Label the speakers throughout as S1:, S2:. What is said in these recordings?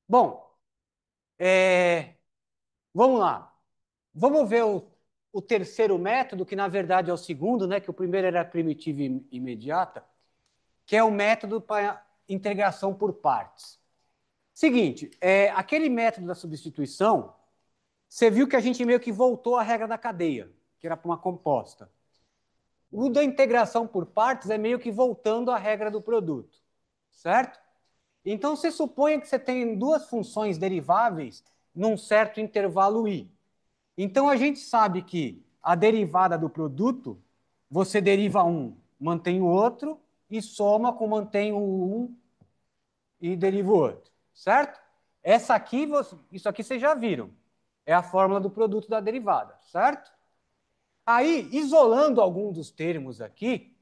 S1: Bom, vamos lá. Vamos ver o terceiro método, que na verdade é o segundo, né? Que o primeiro era primitiva imediata, que é o método para integração por partes. Seguinte, aquele método da substituição, você viu que a gente meio que voltou à regra da cadeia, que era para uma composta. O da integração por partes é meio que voltando à regra do produto, certo? Então, você supõe que você tem duas funções deriváveis num certo intervalo i. Então, a gente sabe que a derivada do produto, você deriva um, mantém o outro, e soma com mantém o um e deriva o outro, certo? Essa aqui, isso aqui vocês já viram. É a fórmula do produto da derivada, certo? Aí, isolando algum dos termos aqui,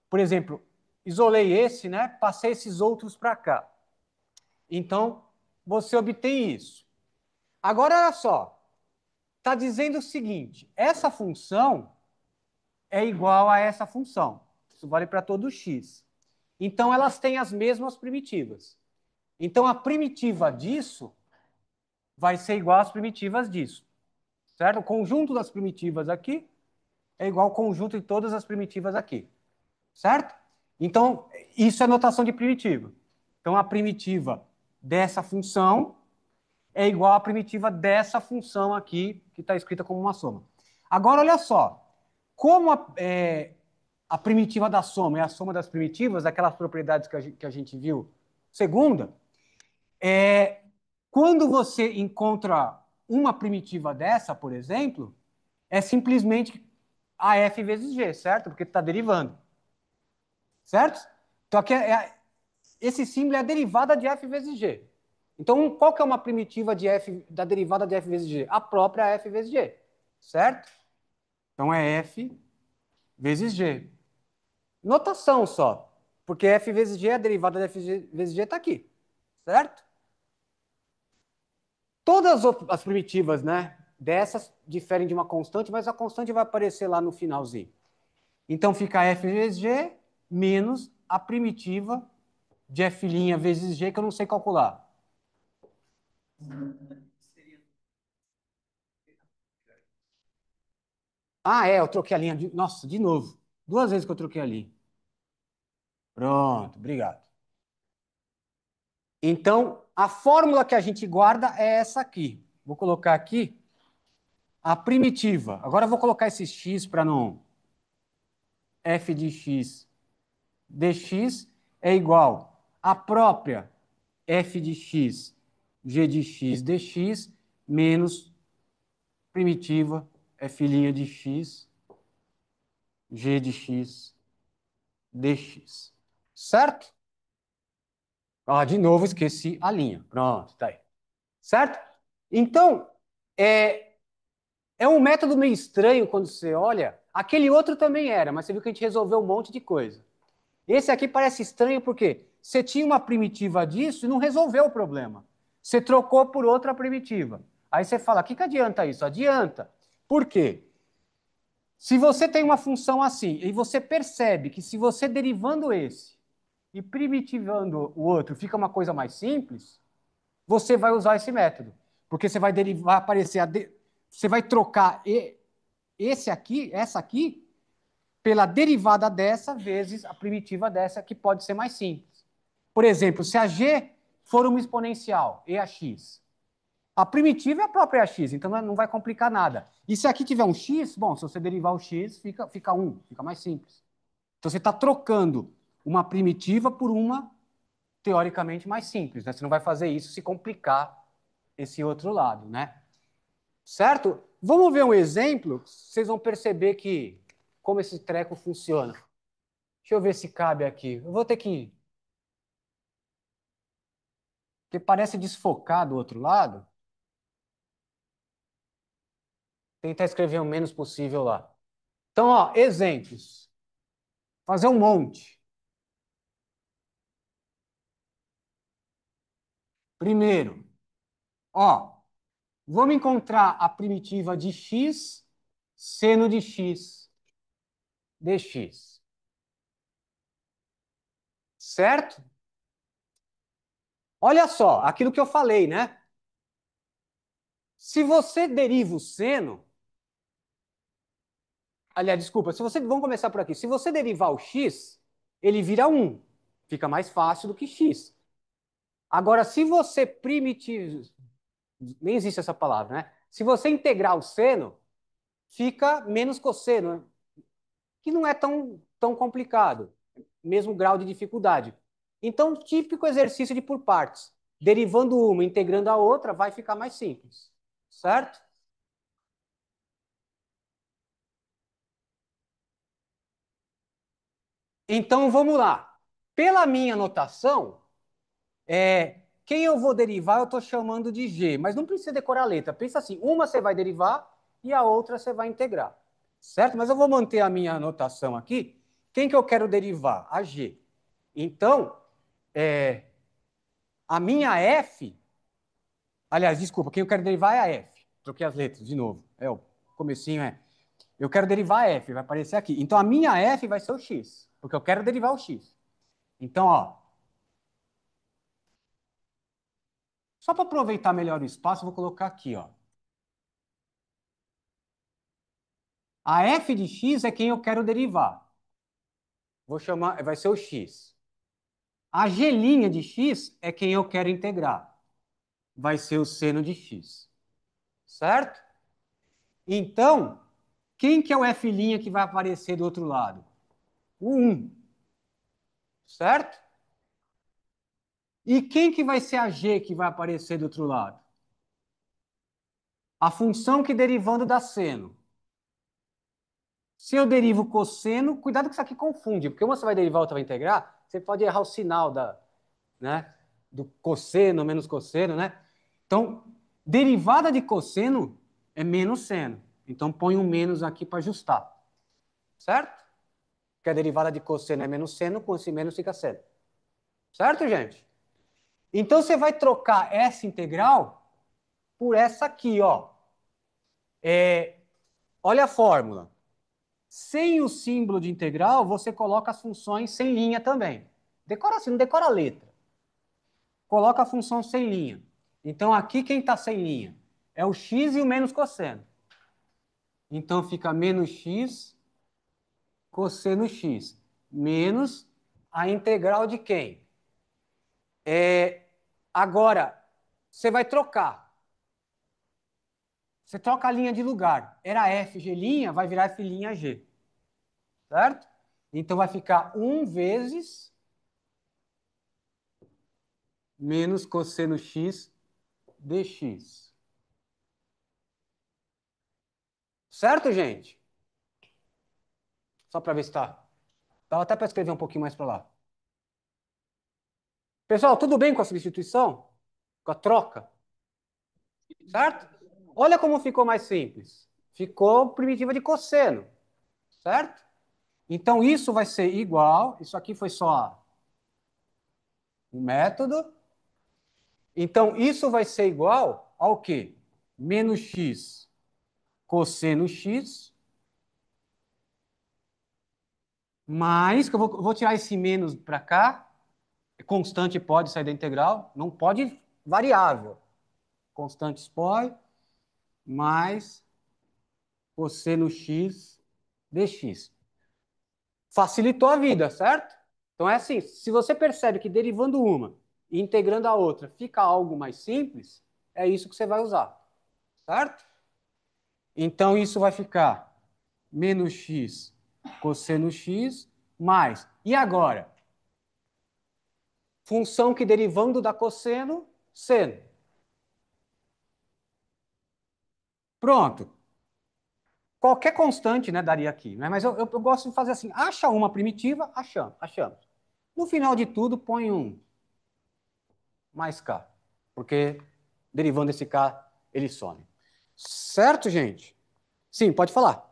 S1: por exemplo, isolei esse, né? Passei esses outros para cá. Então, você obtém isso. Agora, olha só. Está dizendo o seguinte: essa função é igual a essa função. Isso vale para todo x. Então, elas têm as mesmas primitivas. Então, a primitiva disso vai ser igual às primitivas disso. Certo? O conjunto das primitivas aqui é igual ao conjunto de todas as primitivas aqui. Certo? Então, isso é notação de primitiva. Então, a primitiva dessa função é igual à primitiva dessa função aqui, que está escrita como uma soma. Agora, olha só. Como a primitiva da soma é a soma das primitivas, aquelas propriedades que a gente viu segunda, quando você encontra uma primitiva dessa, por exemplo, é simplesmente a f vezes g, certo? Porque está derivando, certo? Então, aqui esse símbolo é a derivada de f vezes g. Então, qual que é uma primitiva de f, da derivada de f vezes g? A própria f vezes g, certo? Então, é f vezes g. Notação só, porque f vezes g, a derivada de f vezes g está aqui, certo? Todas as primitivas, né, dessas diferem de uma constante, mas a constante vai aparecer lá no finalzinho. Então, fica f vezes g menos a primitiva de f' vezes g, que eu não sei calcular. Ah, eu troquei a linha. Nossa, de novo. Duas vezes que eu troquei a linha. Pronto, obrigado. Então, a fórmula que a gente guarda é essa aqui. Vou colocar aqui a primitiva. Agora eu vou colocar esse x para não... f de x dx é igual à própria f de x g de x dx menos primitiva f' de x g de x dx. Certo? Ah, de novo esqueci a linha. Pronto, tá aí. Certo? Então, é, é um método meio estranho quando você olha. Aquele outro também era, mas você viu que a gente resolveu um monte de coisa. Esse aqui parece estranho porque você tinha uma primitiva disso e não resolveu o problema. Você trocou por outra primitiva. Aí você fala, o que adianta isso? Adianta. Por quê? Se você tem uma função assim e você percebe que se você derivando esse e primitivando o outro fica uma coisa mais simples, você vai usar esse método. Porque você vai derivar, aparecer você vai trocar esse aqui, essa aqui, pela derivada dessa vezes a primitiva dessa, que pode ser mais simples. Por exemplo, se a g for uma exponencial, e a x, a primitiva é a própria x, então não vai complicar nada. E se aqui tiver um x, bom, se você derivar o x, fica 1, fica mais simples. Então você está trocando uma primitiva por uma teoricamente mais simples, né? Você não vai fazer isso se complicar esse outro lado, né? Certo? Vamos ver um exemplo, vocês vão perceber que como esse treco funciona. Deixa eu ver se cabe aqui. Eu vou ter que, porque parece desfocar do outro lado. Tentar escrever o menos possível lá. Então, ó, exemplos. Fazer um monte. Primeiro, ó, vamos encontrar a primitiva de x seno de x dx. Certo? Olha só, aquilo que eu falei, né? Se você deriva o seno, aliás, desculpa, se você, vamos começar por aqui. Se você derivar o x, ele vira um. Fica mais fácil do que x. Agora, se você primitiv... nem existe essa palavra, né? Se você integrar o seno, fica menos cosseno, que não é tão complicado, mesmo grau de dificuldade. Então, típico exercício de por partes. Derivando uma, integrando a outra, vai ficar mais simples, certo? Então, vamos lá. Pela minha notação, quem eu vou derivar, eu estou chamando de G, mas não precisa decorar a letra. Pensa assim, uma você vai derivar e a outra você vai integrar, certo? Mas eu vou manter a minha anotação aqui. Quem que eu quero derivar? A G. Então, é, a minha F, aliás, desculpa, quem eu quero derivar é a F. Troquei as letras de novo. O comecinho é. Eu quero derivar a F, vai aparecer aqui. Então, a minha F vai ser o X, porque eu quero derivar o X. Então, ó, só para aproveitar melhor o espaço, eu vou colocar aqui, ó. A f de x é quem eu quero derivar. Vou chamar, vai ser o x. A g' de x é quem eu quero integrar. Vai ser o seno de x. Certo? Então, quem que é o f' que vai aparecer do outro lado? O 1. Certo? E quem que vai ser a g que vai aparecer do outro lado? A função que derivando dá seno. Se eu derivo cosseno, cuidado que isso aqui confunde, porque uma você vai derivar, outra vai integrar, você pode errar o sinal né, do cosseno, menos cosseno, né? Então, derivada de cosseno é menos seno. Então, põe um menos aqui para ajustar, certo? Porque a derivada de cosseno é menos seno, com esse menos fica seno. Certo, gente? Então, você vai trocar essa integral por essa aqui, ó. Olha a fórmula. Sem o símbolo de integral, você coloca as funções sem linha também. Decora assim, não decora a letra. Coloca a função sem linha. Então, aqui quem está sem linha? É o x e o menos cosseno. Então, fica menos x cosseno x. Menos a integral de quem? Agora, você vai trocar. Você troca a linha de lugar. Era f g', vai virar f''g. Certo? Então, vai ficar 1 vezes menos cosseno x dx. Certo, gente? Só para ver se está. Dá até para escrever um pouquinho mais para lá. Pessoal, tudo bem com a substituição? Com a troca? Certo? Olha como ficou mais simples. Ficou primitiva de cosseno. Certo? Então, isso vai ser igual. Isso aqui foi só um método. Então, isso vai ser igual ao quê? Menos x cosseno x mais, que eu vou tirar esse menos para cá. Constante pode sair da integral. Não pode variável. Constantes pode. Mais cosseno x dx. Facilitou a vida, certo? Então é assim, se você percebe que derivando uma e integrando a outra fica algo mais simples, é isso que você vai usar, certo? Então isso vai ficar menos x cosseno x mais. E agora? Função que derivando da cosseno, seno. Pronto. Qualquer constante, né, daria aqui, né? Mas eu gosto de fazer assim, acha uma primitiva, achamos. No final de tudo, põe um mais K, porque derivando esse K, ele some. Certo, gente? Sim, pode falar.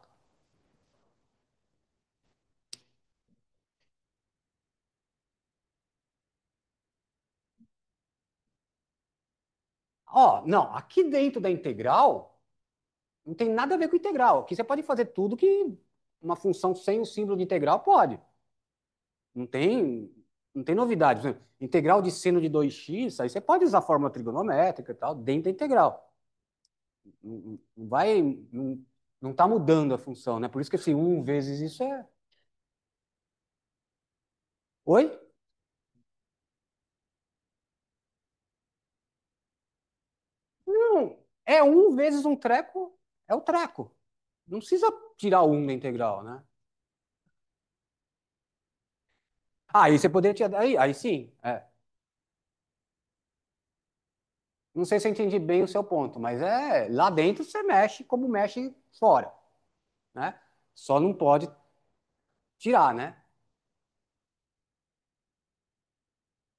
S1: Ó, não, aqui dentro da integral, não tem nada a ver com integral. Aqui você pode fazer tudo que uma função sem o símbolo de integral pode. Não tem. Não tem novidade. Por exemplo, integral de seno de 2x, aí você pode usar a fórmula trigonométrica e tal, dentro da integral. Não vai, não está mudando a função, né? Por isso que esse 1 vezes isso é... Oi? Não, é 1 vezes um treco, é o treco. Não precisa tirar o 1 da integral, né? Aí você poderia tirar... Aí sim, é. Não sei se eu entendi bem o seu ponto, mas é lá dentro você mexe como mexe fora, né? Só não pode tirar, né?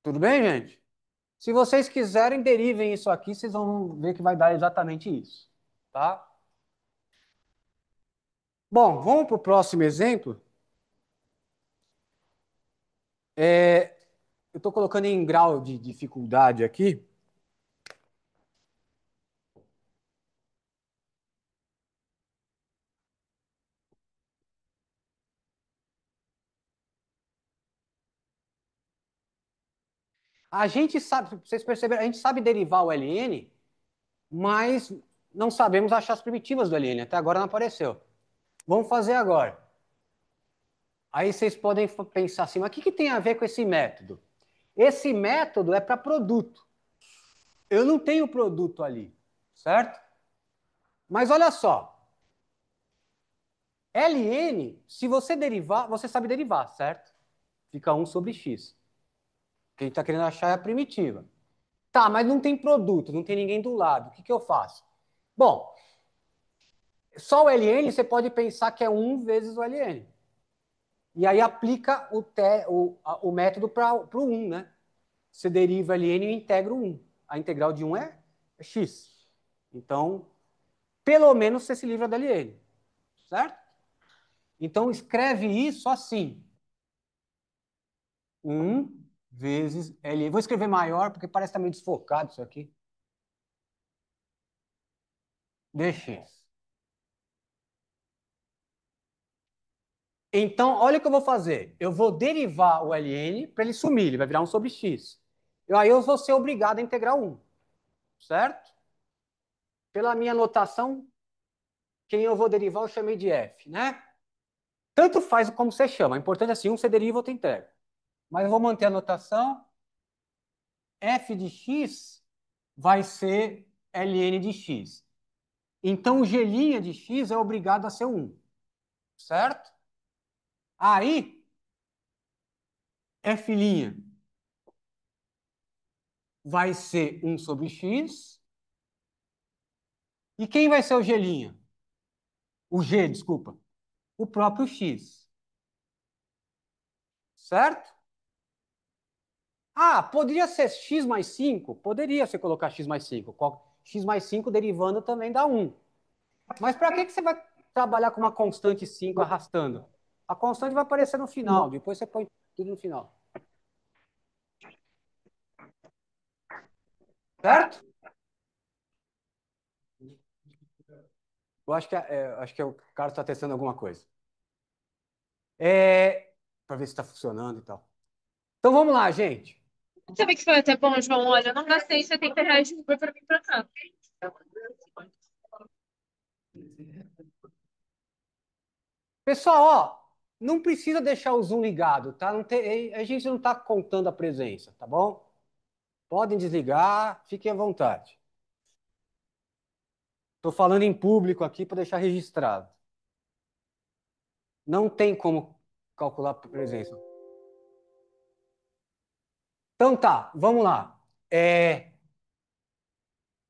S1: Tudo bem, gente? Se vocês quiserem, derivem isso aqui, vocês vão ver que vai dar exatamente isso, tá? Bom, vamos para o próximo exemplo. Eu estou colocando em grau de dificuldade aqui. A gente sabe, vocês perceberam, a gente sabe derivar o ln, mas não sabemos achar as primitivas do ln. Até agora não apareceu. Vamos fazer agora. Aí vocês podem pensar assim, mas o que tem a ver com esse método? Esse método é para produto. Eu não tenho produto ali, certo? Mas olha só, ln, se você derivar, você sabe derivar, certo? Fica 1 sobre x. O que a gente está querendo achar é a primitiva. Tá, mas não tem produto, não tem ninguém do lado. O que que eu faço? Bom, só o ln você pode pensar que é 1 vezes o ln. E aí aplica o método para o 1, né? Você deriva ln e integra o 1. A integral de 1 é x. Então, pelo menos você se livra da ln, certo? Então, escreve isso assim. 1 vezes ln. Vou escrever maior, porque parece que está meio desfocado isso aqui. Dx. Então, olha o que eu vou fazer. Eu vou derivar o ln para ele sumir, ele vai virar 1 sobre x. Aí eu vou ser obrigado a integrar 1, certo? Pela minha notação, quem eu vou derivar eu chamei de f, né? Tanto faz como você chama. O importante é assim, um você deriva, outro integra. Mas eu vou manter a notação. F de x vai ser ln de x. Então, o g' de x é obrigado a ser 1, certo? Aí, f' vai ser 1 sobre x. E quem vai ser o g'? O g, desculpa. O próprio x, certo? Ah, poderia ser x mais 5? Poderia você colocar x mais 5. X mais 5 derivando também dá 1. Mas para que você vai trabalhar com uma constante 5 arrastando? A constante vai aparecer no final, depois você põe tudo no final. Certo? Eu acho que o Carlos está testando alguma coisa. Para ver se está funcionando e tal. Então vamos lá, gente.
S2: Sabe que foi até bom, João? Olha, eu não gastei R$ 70 de Uber pra vir pra cá.
S1: Pessoal, ó, não precisa deixar o Zoom ligado, tá? A gente não está contando a presença, tá bom? Podem desligar, fiquem à vontade. Estou falando em público aqui para deixar registrado. Não tem como calcular a presença. Então tá, vamos lá.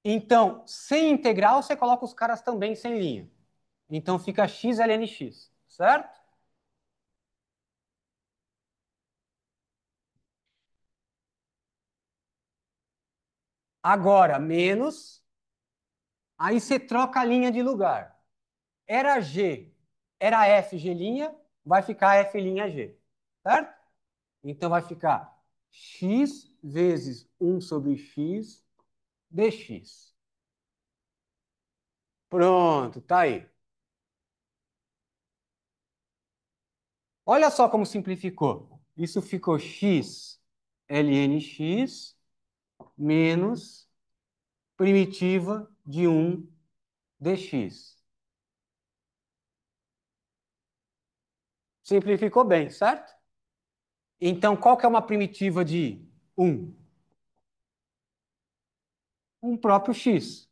S1: Então, sem integral, você coloca os caras também sem linha. Então fica x ln x, certo? Agora, menos, aí você troca a linha de lugar. Era g, era f g', vai ficar f' g, certo? Então vai ficar x vezes 1 sobre x dx. Pronto, tá aí. Olha só como simplificou. Isso ficou x ln x menos primitiva de 1 dx. Simplificou bem, certo? Então, qual que é uma primitiva de 1? Um próprio x.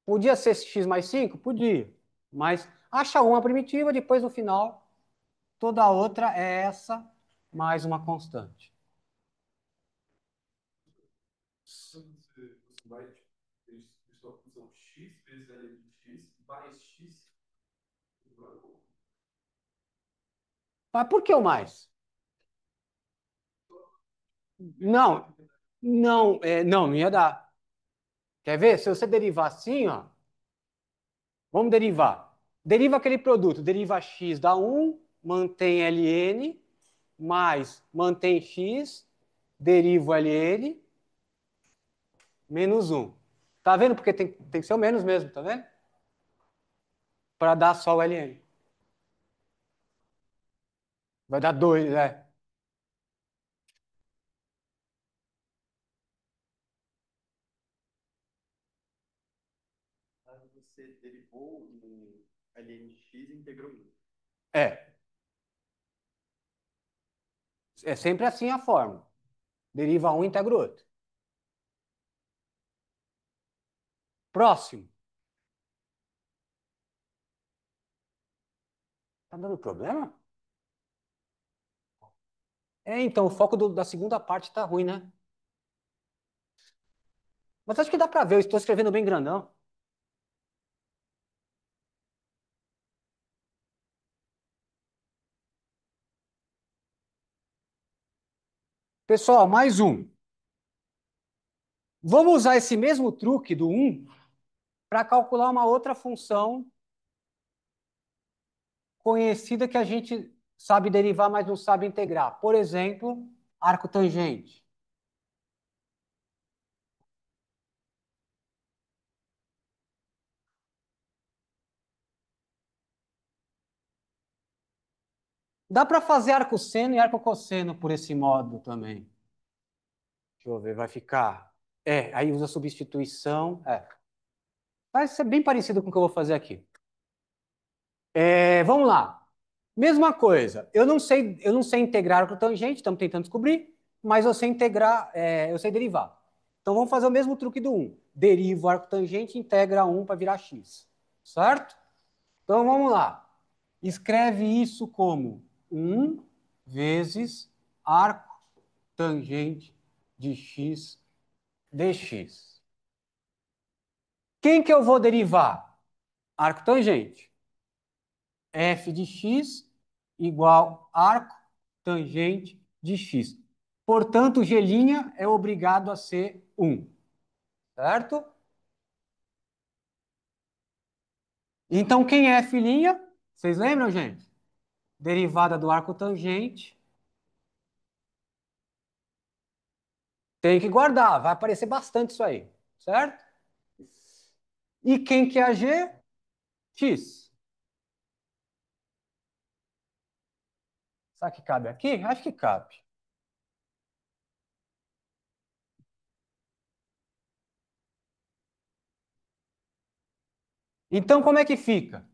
S1: Podia ser x mais 5? Podia. Mas acha uma primitiva, depois no final, toda a outra é essa mais uma constante.
S3: Você vai estou função x vezes ln de x mais x.
S1: Mas por que o mais? Não, não ia dar. Quer ver? Se você derivar assim, ó, vamos derivar. Deriva aquele produto, deriva x dá 1, mantém ln, mais mantém x, deriva o ln, menos 1. Tá vendo? Porque tem que ser o menos mesmo, tá vendo? Para dar só o ln. Vai dar 2, né?
S3: Você derivou em ln de x e integrou em 1.
S1: É. É sempre assim a fórmula. Deriva um, integra o outro. Próximo. Tá dando problema? É, então, o foco da segunda parte tá ruim, né? Mas acho que dá para ver, eu estou escrevendo bem grandão. Pessoal, mais um. Vamos usar esse mesmo truque do 1 para calcular uma outra função conhecida que a gente sabe derivar, mas não sabe integrar. Por exemplo, arco tangente. Dá para fazer arco seno e arco cosseno por esse modo também. Deixa eu ver, vai ficar. É, aí usa substituição. É. Vai ser bem parecido com o que eu vou fazer aqui. É, vamos lá. Mesma coisa. Eu não sei integrar arco tangente, estamos tentando descobrir, mas eu sei integrar, eu sei derivar. Então vamos fazer o mesmo truque do 1. Deriva o arco tangente, integra 1 para virar x. Certo? Então vamos lá. Escreve isso como 1 vezes arco tangente de x dx. Quem que eu vou derivar? Arco tangente. F de x igual arco tangente de x. Portanto, G' é obrigado a ser 1. Certo? Então, quem é F'? Vocês lembram, gente? Derivada do arco tangente. Tem que guardar, vai aparecer bastante isso aí. Certo? E quem que é a G? X. Será que cabe aqui? Acho que cabe. Então, como é que fica?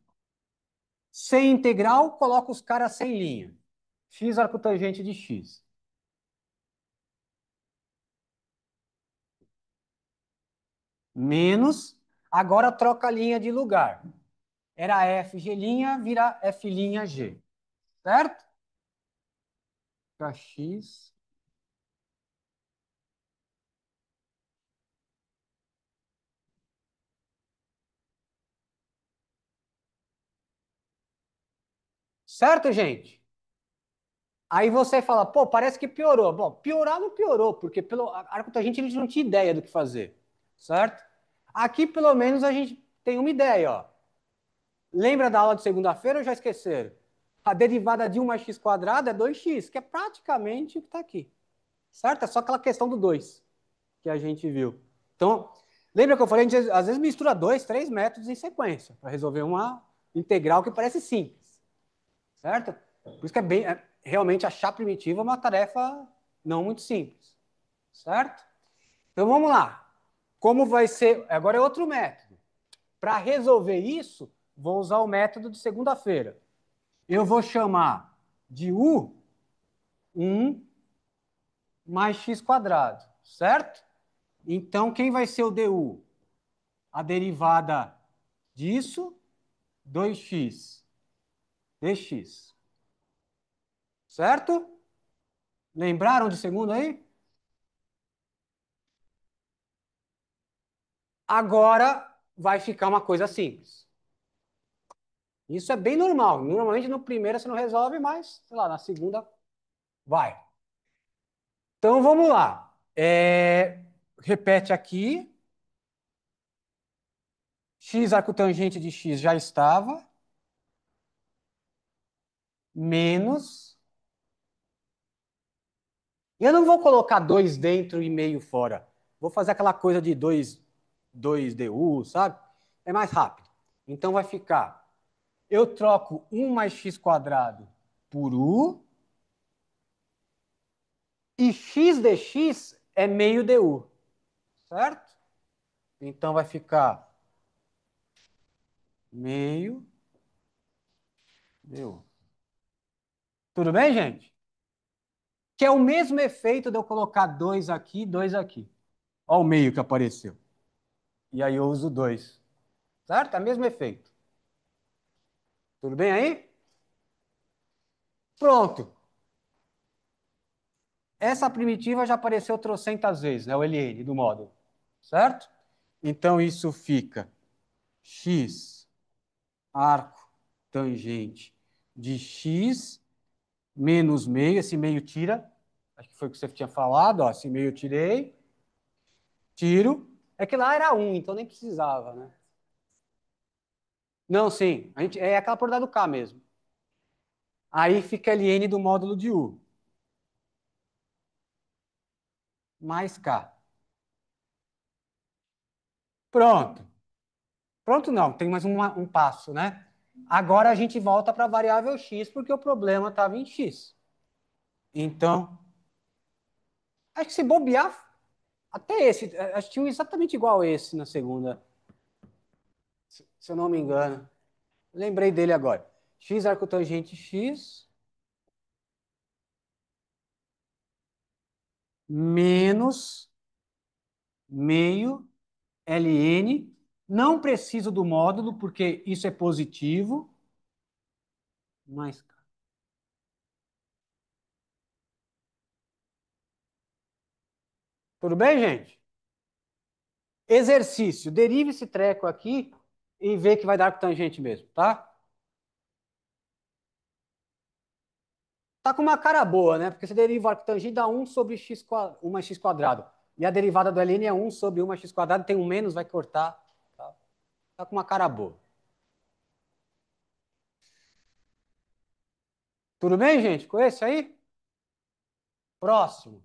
S1: Sem integral, coloca os caras sem linha. X arcotangente de x. Menos, agora troca a linha de lugar. Era FG', vira F'G. Certo? Para x. Certo, gente? Aí você fala, pô, parece que piorou. Bom, piorar não piorou, porque pelo arcotangente a gente não tinha ideia do que fazer. Certo? Aqui, pelo menos, a gente tem uma ideia, ó. Lembra da aula de segunda-feira ou já esqueceram? A derivada de 1 mais x quadrado é 2x, que é praticamente o que está aqui. Certo? É só aquela questão do 2 que a gente viu. Então, lembra que eu falei? A gente às vezes mistura 2, 3 métodos em sequência para resolver uma integral que parece simples. Certo? Por isso que é bem. realmente achar a primitiva é uma tarefa não muito simples, certo? Então vamos lá. Como vai ser? Agora é outro método. Para resolver isso, vou usar o método de segunda-feira. Eu vou chamar de U1 mais x quadrado, certo? Então, quem vai ser o du? A derivada disso, 2x dx. Certo? Lembraram de segundo aí? Agora vai ficar uma coisa simples. Isso é bem normal. Normalmente no primeiro você não resolve, mas, sei lá, na segunda vai. Então vamos lá. Repete aqui. X arcotangente de x já estava. Menos. Eu não vou colocar 2 dentro e meio fora. Vou fazer aquela coisa de 2 du, sabe? É mais rápido. Então vai ficar. Eu troco 1 mais x quadrado por u. E x dx é meio du. Certo? Então vai ficar meio du. Tudo bem, gente? Que é o mesmo efeito de eu colocar 2 aqui, 2 aqui. Olha o meio que apareceu. E aí eu uso 2. Certo? É o mesmo efeito. Tudo bem aí? Pronto. Essa primitiva já apareceu trocentas vezes, né? O ln do módulo. Certo? Então isso fica x arco tangente de x menos meio. Esse meio tira. Acho que foi o que você tinha falado. Ó, esse meio eu tirei. Tiro. É que lá era 1, então nem precisava, né? Não, sim. É aquela propriedade do K mesmo. Aí fica ln do módulo de U. Mais K. Pronto. Pronto não, tem mais um passo, né? Agora a gente volta para a variável x, porque o problema estava em x. Então, acho que se bobear, até esse, acho que tinha um exatamente igual esse na segunda, se eu não me engano. Lembrei dele agora. X arcotangente x menos meio ln. Não preciso do módulo, porque isso é positivo. Mais. Tudo bem, gente? Exercício. Derive esse treco aqui e vê que vai dar com tangente mesmo, tá? Tá com uma cara boa, né? Porque você deriva o arctangente dá 1 sobre x, 1 mais x quadrado. E a derivada do ln é 1 sobre 1 mais x quadrado. Tem um menos, vai cortar. Tá, tá com uma cara boa. Tudo bem, gente? Com esse aí? Próximo.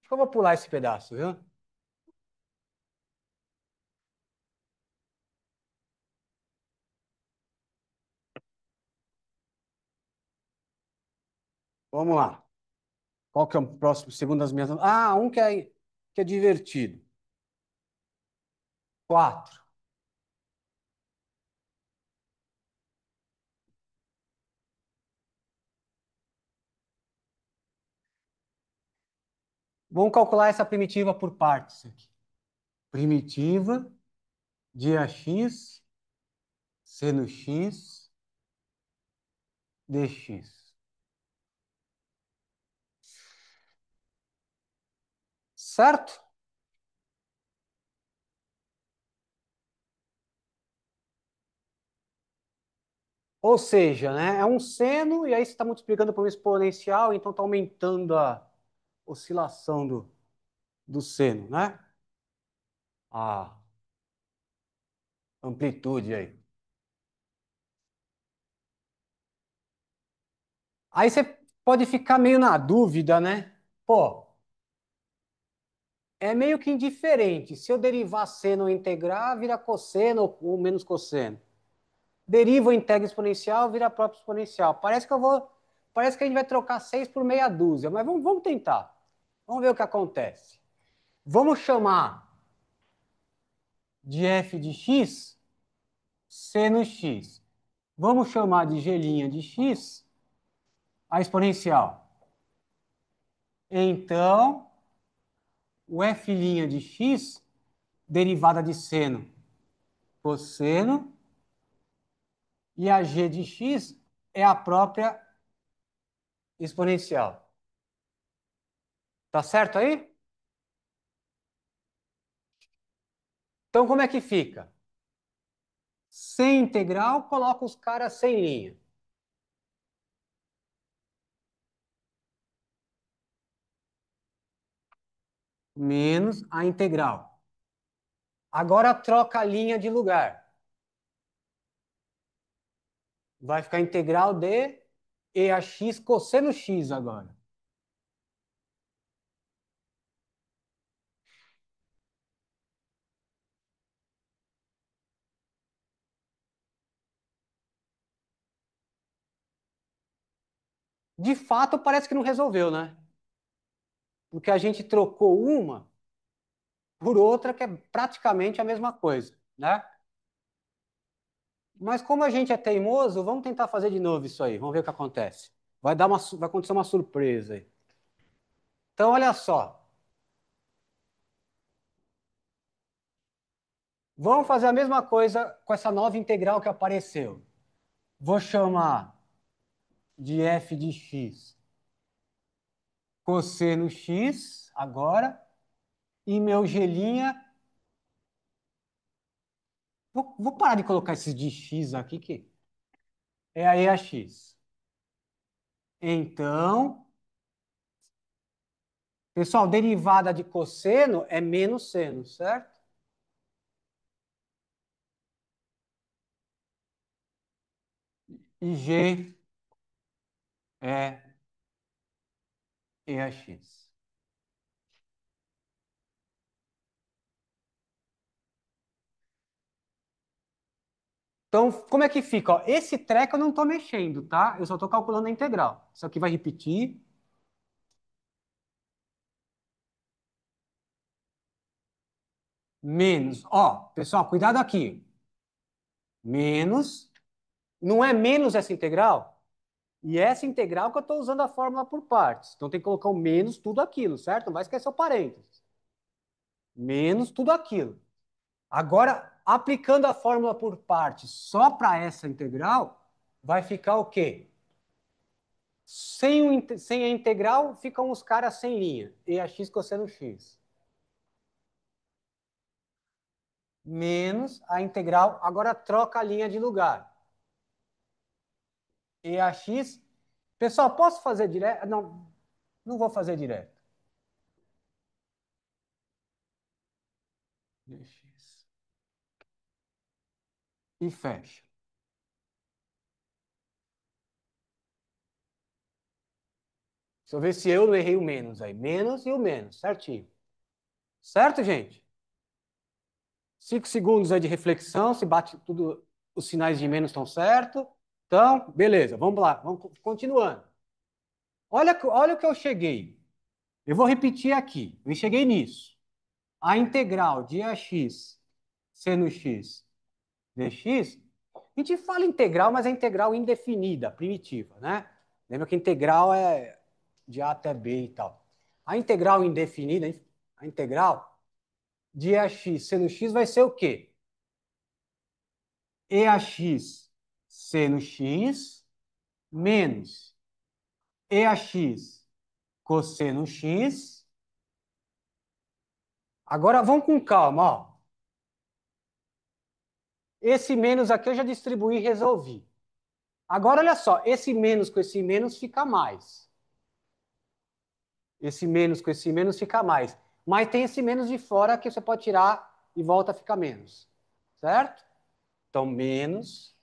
S1: Acho que eu vou pular esse pedaço, viu? Vamos lá. Qual que é o próximo, segundo as minhas... Ah, um que é divertido. 4. Vamos calcular essa primitiva por partes aqui. Primitiva de ax seno x dx. Certo? Ou seja, né, é um seno e aí você está multiplicando por um exponencial, então está aumentando a oscilação do seno, né? A amplitude aí. Aí você pode ficar meio na dúvida, né? Pô, é meio que indiferente. Se eu derivar seno ou integrar, vira cosseno ou menos cosseno. Deriva ou integra exponencial, vira próprio exponencial. Parece que a gente vai trocar 6 por meia dúzia, mas vamos tentar. Vamos ver o que acontece. Vamos chamar de f de x seno x. Vamos chamar de g' de x a exponencial. Então, o f' de x, derivada de seno, cosseno, e a g de x é a própria exponencial. Tá certo aí? Então, como é que fica? Sem integral, coloca os caras sem linha. Menos a integral. Agora troca a linha de lugar. Vai ficar integral de e a x cosseno x agora. De fato, parece que não resolveu, né? Porque a gente trocou uma por outra que é praticamente a mesma coisa, né? Mas como a gente é teimoso, vamos tentar fazer de novo isso aí. Vamos ver o que acontece. Vai acontecer uma surpresa aí. Então, olha só. Vamos fazer a mesma coisa com essa nova integral que apareceu. Vou chamar de f de x cosseno x agora. E meu g'. Vou parar de colocar esses de x aqui, que é a e a x. Então, pessoal, derivada de cosseno é menos seno, certo? E g é e a x. Então, como é que fica? Ó, esse treco eu não estou mexendo, tá? Eu só estou calculando a integral. Isso aqui vai repetir. Menos. Ó, pessoal, cuidado aqui. Menos. Não é menos essa integral? E essa integral que eu estou usando a fórmula por partes. Então tem que colocar o menos tudo aquilo, certo? Não vai esquecer o parênteses. Menos tudo aquilo. Agora, aplicando a fórmula por partes só para essa integral, vai ficar o quê? Sem a integral, ficam os caras sem linha. E a x cosseno x. Menos a integral. Agora troca a linha de lugar. E a x. Pessoal, posso fazer direto? Não, não vou fazer direto. Dx. E fecha. Deixa eu ver se eu não errei o menos aí. Menos e o menos, certinho. Certo, gente? 5 segundos aí de reflexão, se bate tudo, os sinais de menos estão certos. Então, beleza, vamos lá, vamos continuando. Olha o que eu cheguei. Eu vou repetir aqui. Eu cheguei nisso. A integral de ax seno x dx, a gente fala integral, mas é integral indefinida, primitiva, né? Lembra que integral é de A até B e tal. A integral indefinida, a integral de ax seno x vai ser o quê? EAX seno x menos EAX cosseno x. Agora vamos com calma, ó. Esse menos aqui eu já distribuí e resolvi. Agora, olha só, esse menos com esse menos fica mais. Esse menos com esse menos fica mais. Mas tem esse menos de fora que você pode tirar e volta a ficar menos. Certo? Então, menos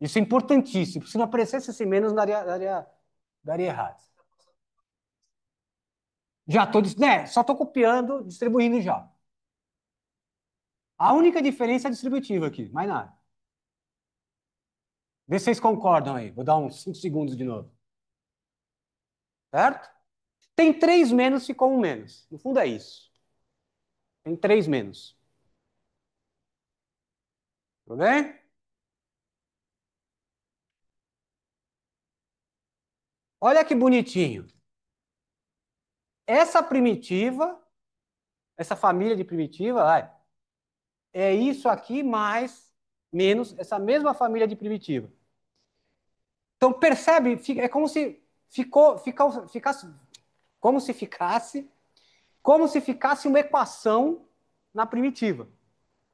S1: Isso é importantíssimo. Se não aparecesse esse menos, daria errado. Já estou, né? Só estou copiando, distribuindo já. A única diferença é a distributiva aqui, mais nada. Vê se vocês concordam aí. Vou dar uns 5 segundos de novo. Certo? Tem 3 menos, ficou um menos. No fundo é isso. Tem 3 menos. Tudo bem? Olha que bonitinho. Essa primitiva, essa família de primitiva, vai, é isso aqui mais menos essa mesma família de primitiva. Então percebe, é como se ficasse uma equação na primitiva.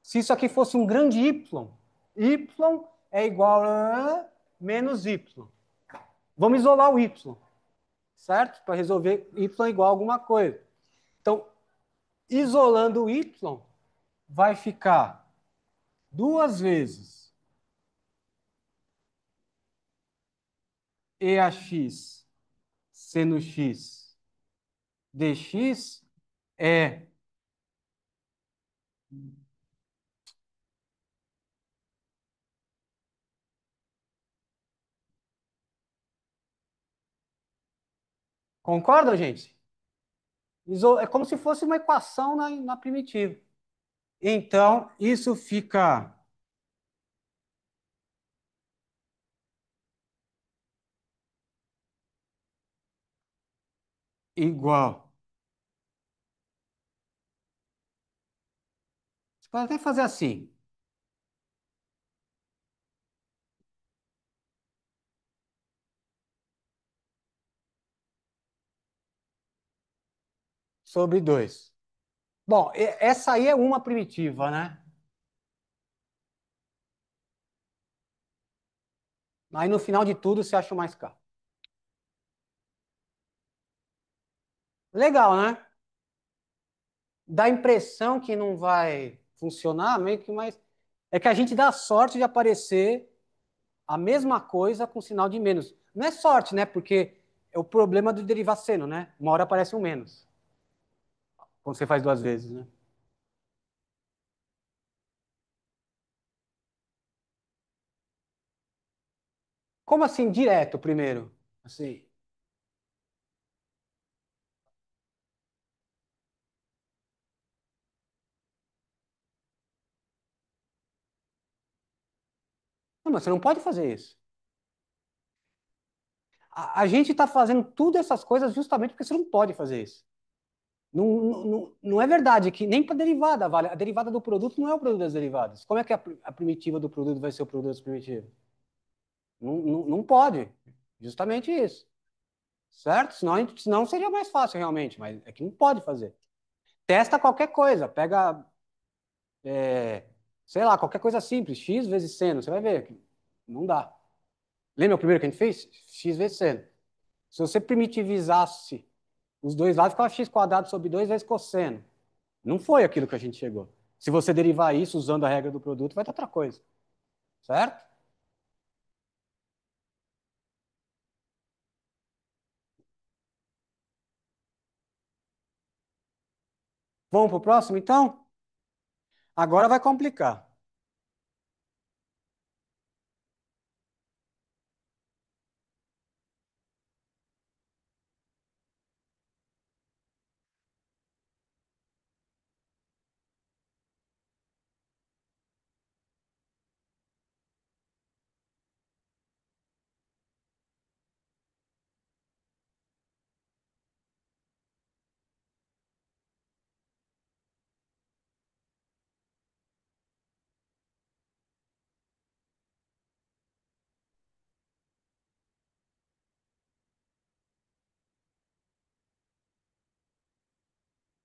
S1: Se isso aqui fosse um grande y, y é igual a menos y. Vamos isolar o y, certo? Para resolver y igual a alguma coisa. Então, isolando o y, vai ficar 2 vezes EAX seno x dx é concordam, gente? É como se fosse uma equação na primitiva. Então, isso fica igual. Você pode até fazer assim. Sobre 2. Bom, essa aí é uma primitiva, né? Aí no final de tudo você acha o mais caro. Legal, né? Dá a impressão que não vai funcionar, meio que, mas é que a gente dá sorte de aparecer a mesma coisa com sinal de menos. Não é sorte, né? Porque é o problema do derivar seno, né? Uma hora aparece um menos. Quando você faz 2 vezes, né? Como assim, direto primeiro? Assim. Não, mas você não pode fazer isso. A gente está fazendo tudo essas coisas justamente porque você não pode fazer isso. Não, não é verdade que nem para derivada vale. A derivada do produto não é o produto das derivadas. Como é que a primitiva do produto vai ser o produto das primitivas? Não pode. Justamente isso. Certo? Senão seria mais fácil realmente, mas é que não pode fazer. Testa qualquer coisa. Pega, sei lá, qualquer coisa simples. X vezes seno. Você vai ver que não dá. Lembra o primeiro que a gente fez? X vezes seno. Se você primitivizasse os dois lados, ficava x quadrado sobre 2 vezes cosseno. Não foi aquilo que a gente chegou. Se você derivar isso usando a regra do produto, vai dar outra coisa. Certo? Vamos para o próximo, então? Agora vai complicar.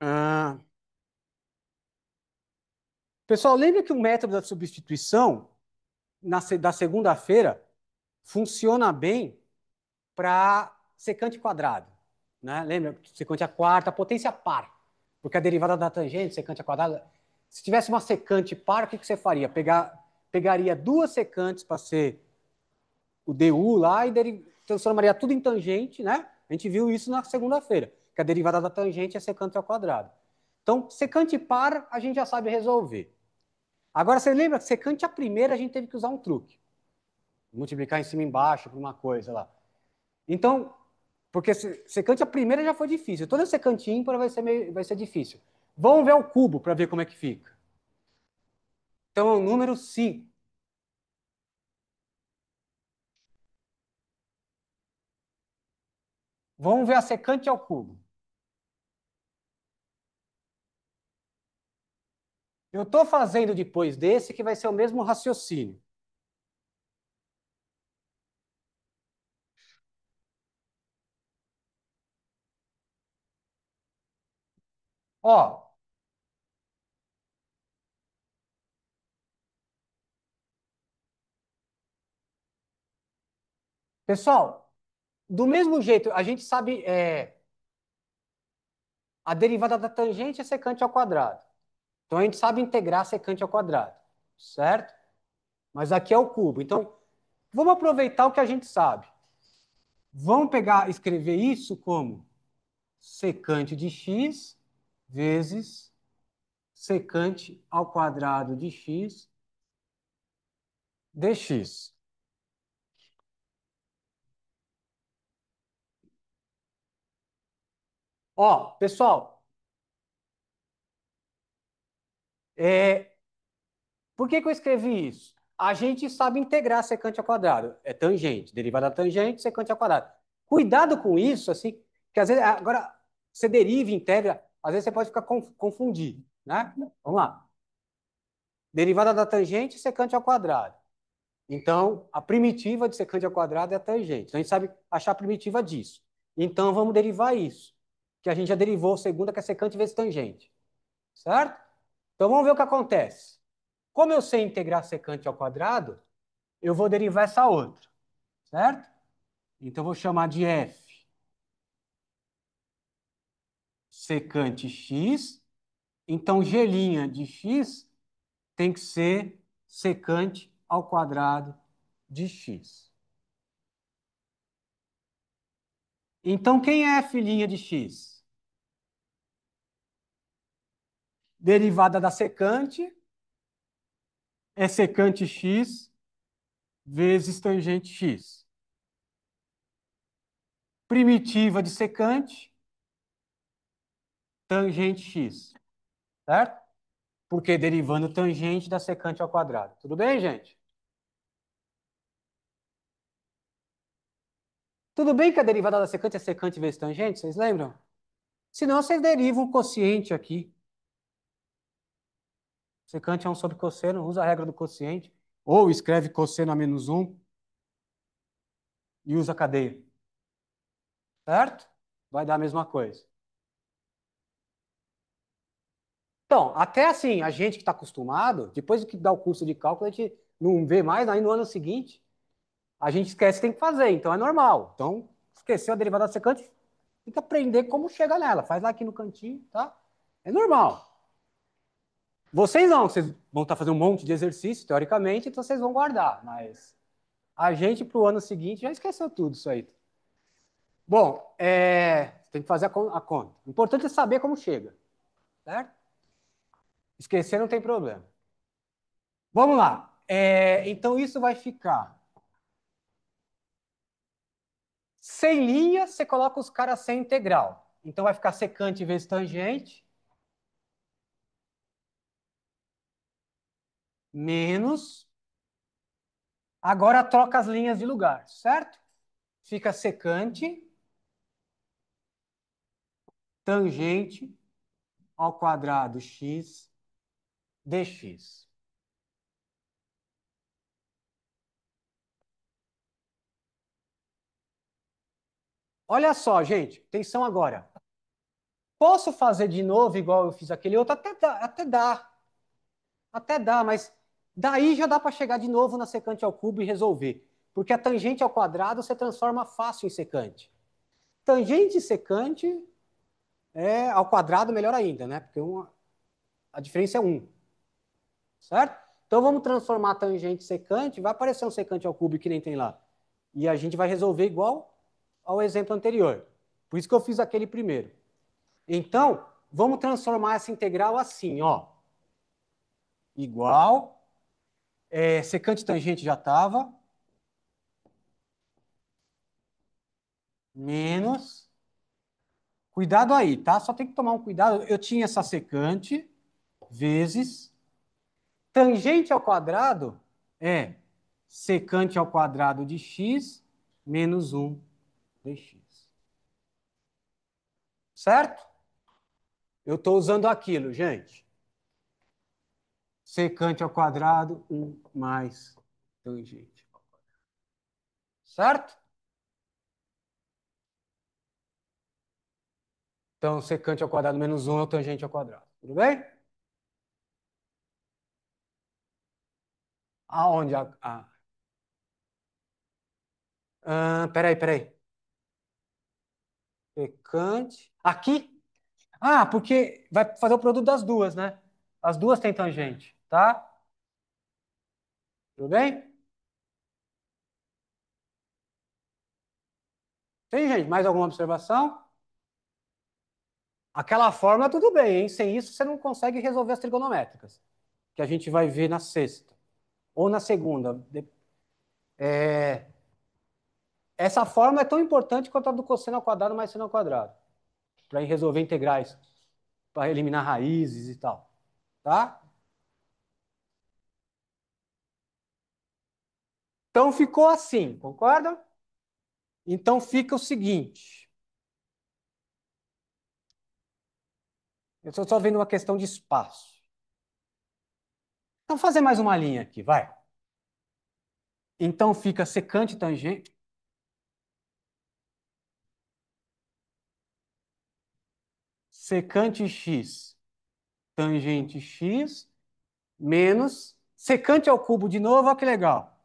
S1: Ah, pessoal, lembra que o método da substituição da segunda-feira funciona bem para secante quadrado, né? Lembra? Secante à quarta, potência par. Porque a derivada da tangente, secante à quadrada, se tivesse uma secante par, o que você faria? Pegaria 2 secantes para ser o du lá e transformaria tudo em tangente, né? A gente viu isso na segunda-feira, que a derivada da tangente é secante ao quadrado. Então, secante par, a gente já sabe resolver. Agora, você lembra que secante a primeira, a gente teve que usar um truque. Multiplicar em cima e embaixo por uma coisa lá. Então, porque secante a primeira já foi difícil. Toda secante ímpar vai ser difícil. Vamos ver o cubo para ver como é que fica. Então, o número 5. Vamos ver a secante ao cubo. Eu estou fazendo depois desse que vai ser o mesmo raciocínio. Ó, pessoal, do mesmo jeito, a gente sabe a derivada da tangente é secante ao quadrado. Então, a gente sabe integrar secante ao quadrado, certo? Mas aqui é o cubo. Então, vamos aproveitar o que a gente sabe. Vamos pegar, escrever isso como secante de x vezes secante ao quadrado de x dx. Ó, pessoal, por que que eu escrevi isso? A gente sabe integrar secante ao quadrado. É tangente, derivada da tangente, secante ao quadrado. Cuidado com isso, assim, que às vezes, agora, você deriva e integra, às vezes você pode ficar confundido, né? Vamos lá. Derivada da tangente, secante ao quadrado. Então, a primitiva de secante ao quadrado é a tangente. Então, a gente sabe achar a primitiva disso. Então, vamos derivar isso. Que a gente já derivou a segunda, que é secante vezes tangente. Certo? Então, vamos ver o que acontece. Como eu sei integrar secante ao quadrado, eu vou derivar essa outra. Certo? Então, eu vou chamar de f secante x. Então, g' de x tem que ser secante ao quadrado de x. Então, quem é f' de x? Derivada da secante é secante x vezes tangente x. Primitiva de secante, tangente x. Certo? Porque derivando tangente da secante ao quadrado. Tudo bem, gente? Tudo bem que a derivada da secante é secante vezes tangente, vocês lembram? Senão, vocês derivam o quociente aqui. Secante é 1 sobre cosseno, usa a regra do quociente. Ou escreve cosseno a menos 1 e usa a cadeia. Certo? Vai dar a mesma coisa. Então, até assim, a gente que está acostumado, depois que dá o curso de cálculo, a gente não vê mais, aí no ano seguinte, a gente esquece que tem que fazer, então é normal. Então, esqueceu a derivada secante, tem que aprender como chega nela. Faz lá aqui no cantinho, tá? É normal. Vocês não, vocês vão estar fazendo um monte de exercício, teoricamente, então vocês vão guardar, mas a gente, para o ano seguinte, já esqueceu tudo isso aí. Bom, tem que fazer a conta. O importante é saber como chega, certo? Esquecer não tem problema. Vamos lá. Então, isso vai ficar. Sem linha, você coloca os caras sem integral. Então, vai ficar secante vezes tangente, menos. Agora, troca as linhas de lugar, certo? Fica secante, tangente ao quadrado x dx. Olha só, gente, atenção agora. Posso fazer de novo igual eu fiz aquele outro? Até dá, mas daí já dá para chegar de novo na secante ao cubo e resolver. Porque a tangente ao quadrado você transforma fácil em secante. Tangente e secante ao quadrado melhor ainda, né? Porque a diferença é 1. Certo? Então vamos transformar tangente em secante, vai aparecer um secante ao cubo que nem tem lá. E a gente vai resolver igual ao exemplo anterior. Por isso que eu fiz aquele primeiro. Então, vamos transformar essa integral assim, ó. Igual. Secante tangente já estava. Menos. Cuidado aí, tá? Só tem que tomar um cuidado. Eu tinha essa secante vezes tangente ao quadrado é secante ao quadrado de x menos 1 dx. Certo? Eu estou usando aquilo, gente. Secante ao quadrado, 1 mais tangente. Certo? Então, secante ao quadrado menos 1 é o tangente ao quadrado. Tudo bem? Aonde? Peraí. Secante. Aqui? Ah, porque vai fazer o produto das duas, né? As duas têm tangente, tá? Tudo bem? Tem, gente, mais alguma observação? Aquela fórmula, tudo bem, hein? Sem isso, você não consegue resolver as trigonométricas, que a gente vai ver na sexta. Ou na segunda. Essa fórmula é tão importante quanto a do cosseno ao quadrado mais seno ao quadrado, para resolver integrais, para eliminar raízes e tal. Tá? Então ficou assim, concorda? Então fica o seguinte. Eu estou só vendo uma questão de espaço. Então fazer mais uma linha aqui, vai. Então fica secante tangente. Secante x, tangente x, menos secante ao cubo de novo, olha que legal.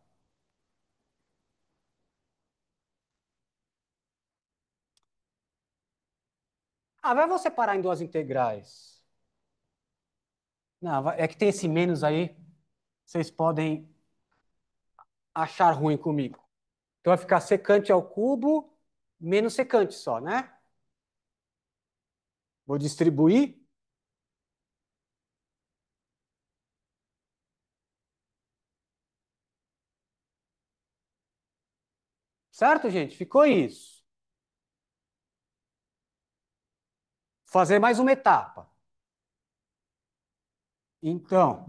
S1: Vai você parar em duas integrais. Não, é que tem esse menos aí, vocês podem achar ruim comigo. Então vai ficar secante ao cubo menos secante só, né? Vou distribuir. Certo, gente? Ficou isso. Fazer mais uma etapa. Então,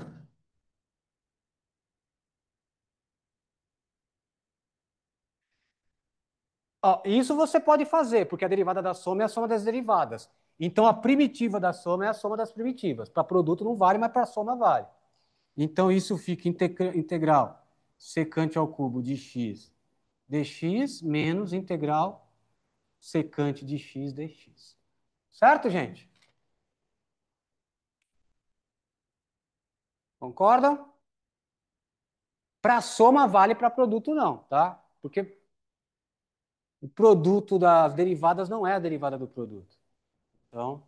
S1: ó, isso você pode fazer, porque a derivada da soma é a soma das derivadas. Então, a primitiva da soma é a soma das primitivas. Para produto não vale, mas para soma vale. Então, isso fica integral secante ao cubo de x dx menos integral secante de x dx. Certo, gente? Concordam? Para soma vale, para produto não, tá? Porque o produto das derivadas não é a derivada do produto. Então,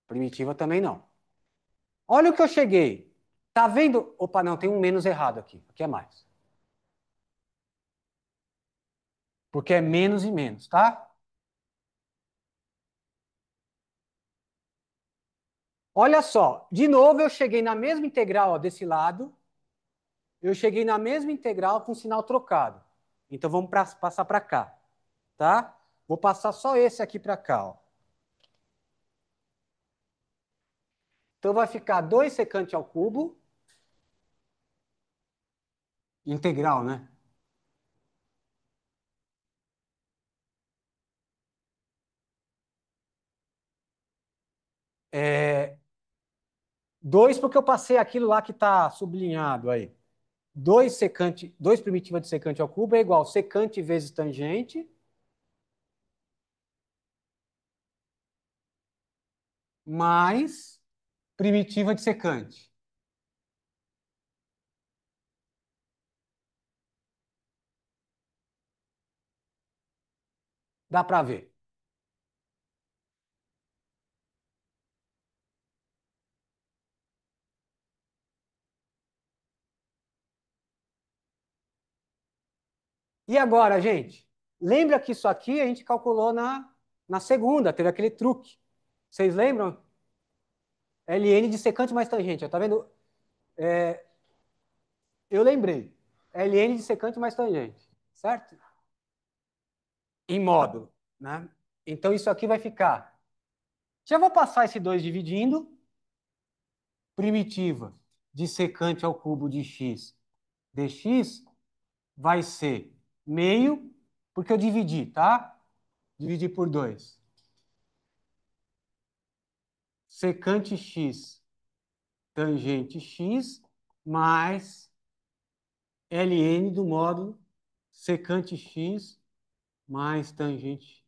S1: primitiva também não. Olha o que eu cheguei. Tá vendo? Opa, não, tem um menos errado aqui. Aqui é mais. Porque é menos e menos, tá? Olha só, de novo eu cheguei na mesma integral ó, desse lado, eu cheguei na mesma integral com sinal trocado. Então vamos passar para cá, tá? Vou passar só esse aqui para cá, ó. Então vai ficar 2 secante ao cubo, integral, né? É, 2 porque eu passei aquilo lá que está sublinhado aí. 2 secante, 2 primitiva de secante ao cubo é igual secante vezes tangente mais primitiva de secante. Dá para ver. E agora, gente? Lembra que isso aqui a gente calculou na segunda, teve aquele truque. Vocês lembram? ln de secante mais tangente. Ó, tá vendo? Eu lembrei. ln de secante mais tangente. Certo? Em módulo. Né? Então, isso aqui vai ficar. Já vou passar esse 2 dividindo. Primitiva de secante ao cubo de x dx vai ser meio, porque eu dividi, tá? Dividi por 2. Secante x tangente x mais ln do módulo secante x mais tangente x.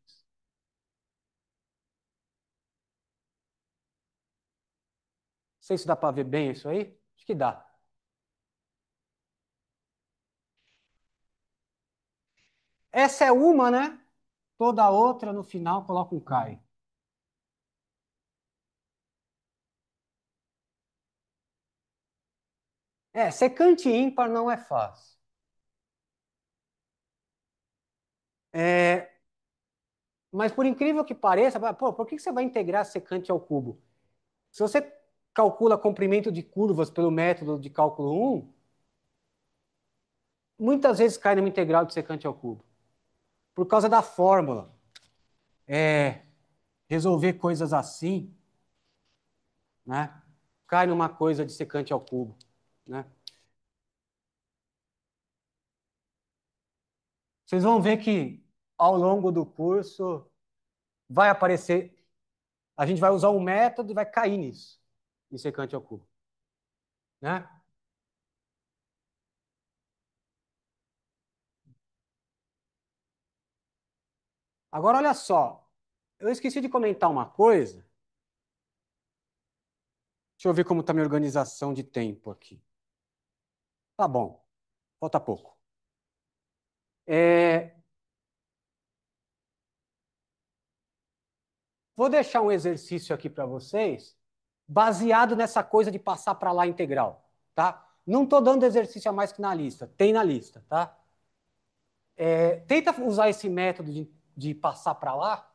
S1: Não sei se dá para ver bem isso aí. Acho que dá. Essa é uma, né? Toda outra no final coloca um CAI. Secante ímpar não é fácil. É, mas por incrível que pareça, pô, por que você vai integrar secante ao cubo? Se você calcula comprimento de curvas pelo método de cálculo 1, muitas vezes cai numa integral de secante ao cubo. Por causa da fórmula. Resolver coisas assim, né? Cai numa coisa de secante ao cubo, né? Vocês vão ver que ao longo do curso vai aparecer, a gente vai usar um método e vai cair nisso, em secante ao cubo, né? Agora olha só, eu esqueci de comentar uma coisa. Deixa eu ver como está minha organização de tempo aqui. Tá bom, falta pouco. É, Vou deixar um exercício aqui para vocês, baseado nessa coisa de passar para lá integral, tá? Não estou dando exercício a mais que na lista, tem na lista, tá? Tenta usar esse método de passar para lá.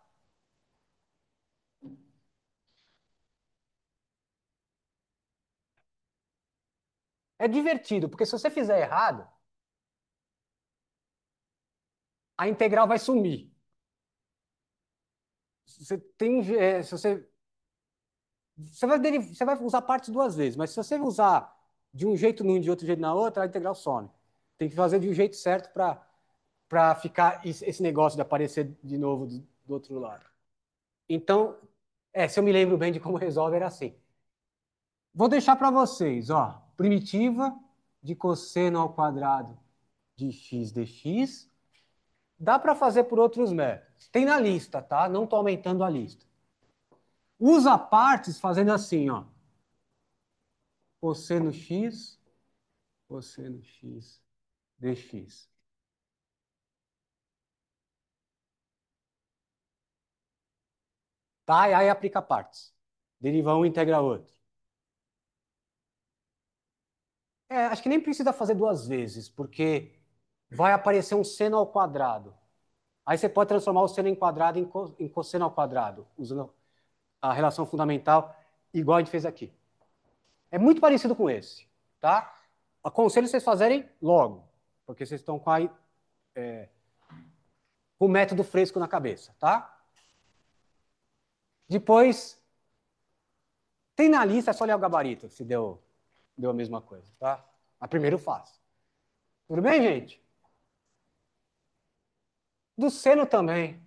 S1: É divertido, porque se você fizer errado, a integral vai sumir. Você tem, se você vai usar partes duas vezes, mas se você usar de um jeito num e de outro jeito na outra, a integral some. Tem que fazer de um jeito certo para ficar esse negócio de aparecer de novo do outro lado. Então, se eu me lembro bem de como resolve, era assim. Vou deixar para vocês, ó, primitiva de cosseno ao quadrado de x dx. Dá para fazer por outros métodos. Tem na lista, tá? Não estou aumentando a lista. Usa partes fazendo assim, ó. Cosseno x, cosseno x dx. Tá? E aí aplica partes. Deriva um e integra outro. Acho que nem precisa fazer duas vezes, porque vai aparecer um seno ao quadrado. Aí você pode transformar o seno em quadrado em cosseno ao quadrado, usando a relação fundamental, igual a gente fez aqui. É muito parecido com esse, tá? Aconselho vocês fazerem logo, porque vocês estão com o método fresco na cabeça, tá? Depois, tem na lista, é só olhar o gabarito, se deu a mesma coisa, tá? Mas primeiro faço. Tudo bem, gente? Do seno também.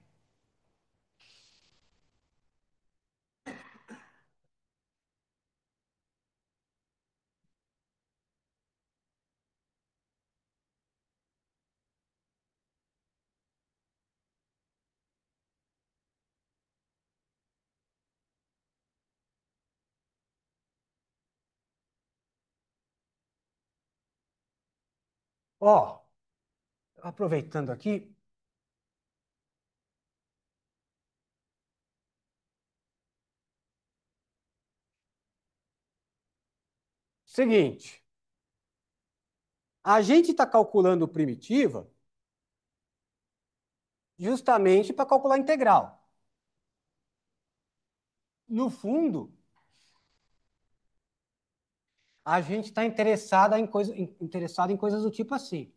S1: Ó, aproveitando aqui, seguinte, a gente está calculando primitiva justamente para calcular a integral. No fundo, a gente está interessado em coisas do tipo assim.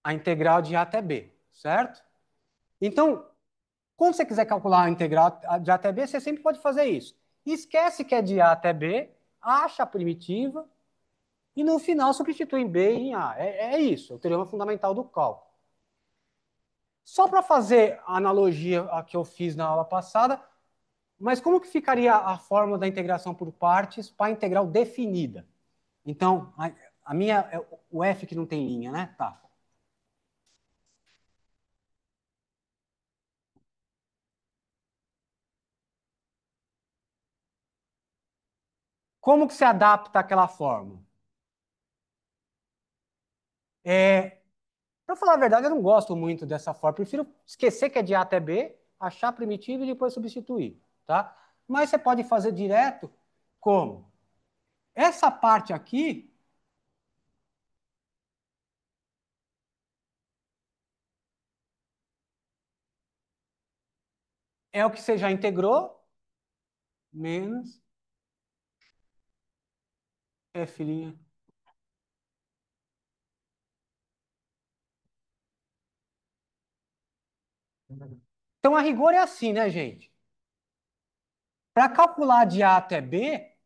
S1: A integral de A até B, certo? Então, quando você quiser calcular a integral de A até B, você sempre pode fazer isso. Esquece que é de A até B, acha a primitiva e no final substitui em B e em A. É isso, é o teorema fundamental do cálculo. Só para fazer a analogia a que eu fiz na aula passada, mas como que ficaria a fórmula da integração por partes para a integral definida? Então, a minha é o f que não tem linha, né? Tá. Como que se adapta aquela fórmula? Para falar a verdade, eu não gosto muito dessa fórmula. Prefiro esquecer que é de A até B, achar a primitiva e depois substituir, tá? Mas você pode fazer direto como? Essa parte aqui é o que você já integrou, menos f'. Então, a rigor é assim, né, gente? Para calcular de A até B,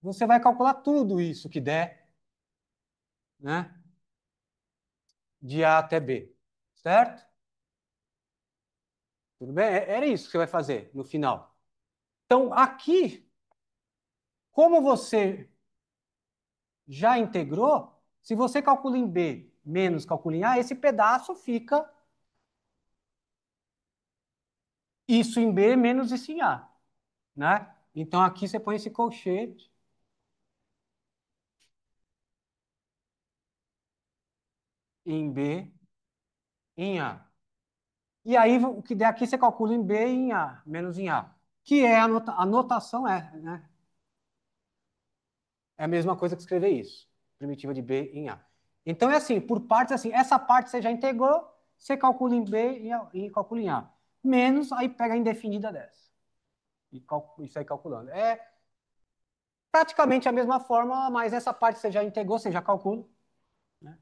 S1: você vai calcular tudo isso que der, né? De A até B, certo? Tudo bem? Era isso que você vai fazer no final. Então, aqui, como você já integrou, se você calcula em B menos calcula em A, esse pedaço fica isso em B menos isso em A, né? Então, aqui você põe esse colchete em B em A. E aí, o que der aqui, você calcula em B e em A, menos em A. Que é a notação né? É a mesma coisa que escrever isso. Primitiva de B em A. Então, é assim, por partes, assim, essa parte você já integrou, você calcula em B e calcula em A. Menos, aí pega a indefinida dessa. E sai calculando. É praticamente a mesma forma, mas essa parte você já integrou, você já calcula. Né?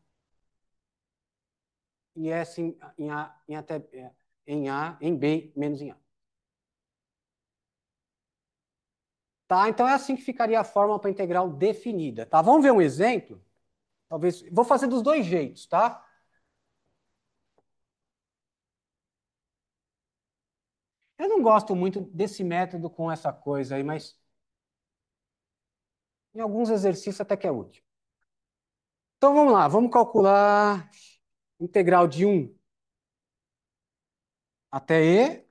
S1: E é assim, em A, em A, em B, menos em A. Tá? Então é assim que ficaria a fórmula para integral definida. Tá? Vamos ver um exemplo? Talvez. Vou fazer dos dois jeitos, tá? Eu não gosto muito desse método com essa coisa aí, mas em alguns exercícios até que é útil. Então vamos lá, vamos calcular integral de 1 até E,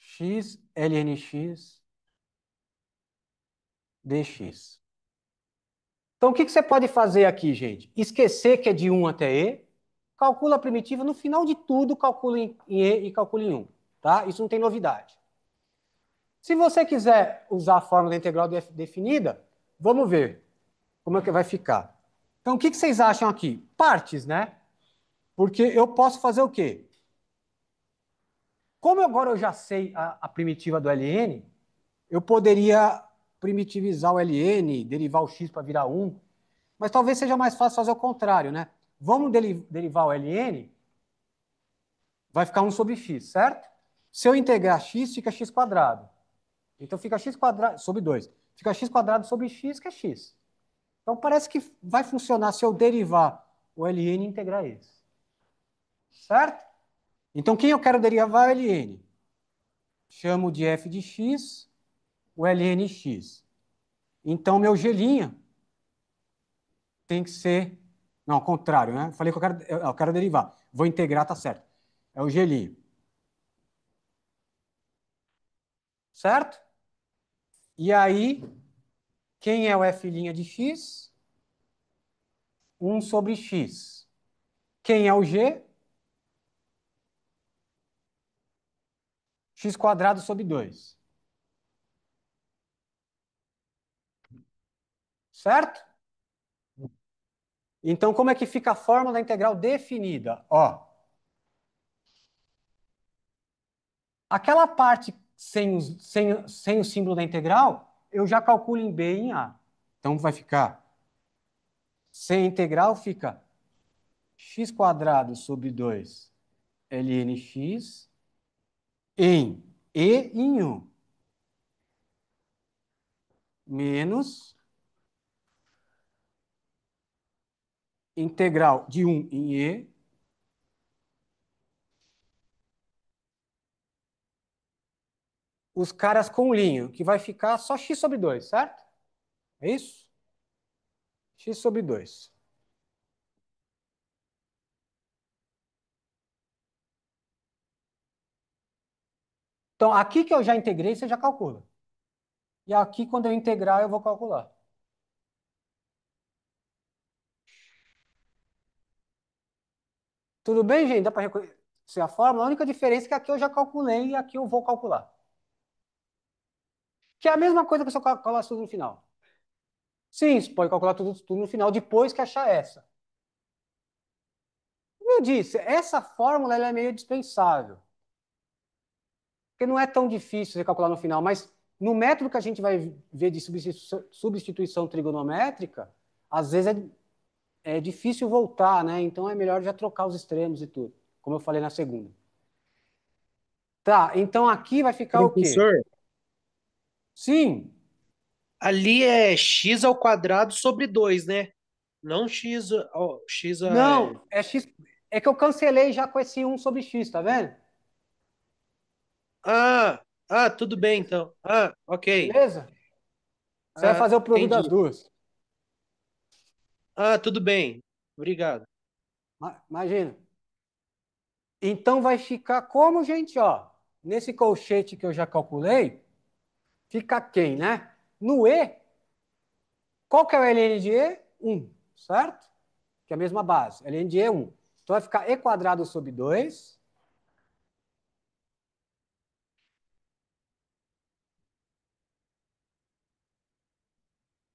S1: x, ln x, dx. Então o que você pode fazer aqui, gente? Esquecer que é de 1 até E, calcula a primitiva, no final de tudo, calcula em E e calcula em 1. Tá? Isso não tem novidade. Se você quiser usar a fórmula da integral definida, vamos ver como é que vai ficar. Então, o que vocês acham aqui? Partes, né? Porque eu posso fazer o quê? Como agora eu já sei a primitiva do ln, eu poderia primitivizar o ln, derivar o x para virar 1, mas talvez seja mais fácil fazer o contrário, né? Vamos derivar o ln, vai ficar 1 sobre x, certo? Se eu integrar x, fica x quadrado. Então fica x quadrado sobre 2. Fica x quadrado sobre x, que é x. Então parece que vai funcionar se eu derivar o ln e integrar esse. Certo? Então quem eu quero derivar é o ln. Chamo de f de x, o ln x. Então meu g' tem que ser... Não, ao contrário, né? Falei que eu quero derivar. Vou integrar, tá certo. É o g'. Certo? E aí, quem é o f' de x? 1 sobre x. Quem é o g? X quadrado sobre 2. Certo? Então, como é que fica a fórmula da integral definida? Ó, aquela parte sem o símbolo da integral, eu já calculo em B e em A. Então, vai ficar, sem integral, fica x quadrado sobre 2 ln x em E em 1 menos integral de 1 em E os caras com linho, que vai ficar só x sobre 2, certo? É isso? X sobre 2. Então, aqui que eu já integrei, você já calcula. E aqui, quando eu integrar, eu vou calcular. Tudo bem, gente? Dá para reconhecer a fórmula? A única diferença é que aqui eu já calculei e aqui eu vou calcular. Que é a mesma coisa que se eu calculasse tudo no final. Sim, você pode calcular tudo no final, depois que achar essa. Como eu disse, essa fórmula ela é meio dispensável. Porque não é tão difícil você calcular no final, mas no método que a gente vai ver de substituição trigonométrica, às vezes é difícil voltar, né? Então é melhor já trocar os extremos e tudo, como eu falei na segunda. Tá, então aqui vai ficar o quê?
S4: Professor,
S1: Sim,
S4: ali é x ao quadrado sobre 2, né? Não x, x
S1: não, é x. É que eu cancelei já com esse 1 sobre x, tá vendo?
S4: tudo bem então. Ah, ok.
S1: Beleza? Você vai
S4: Ah,
S1: fazer o produto das
S4: entendi.
S1: duas.
S4: Ah, tudo bem. Obrigado.
S1: Imagina. Então vai ficar como, gente, ó. Nesse colchete que eu já calculei, fica quem, né? No E, qual que é o ln de E? 1, certo? Que é a mesma base. Ln de E 1. Então vai ficar E quadrado sobre 2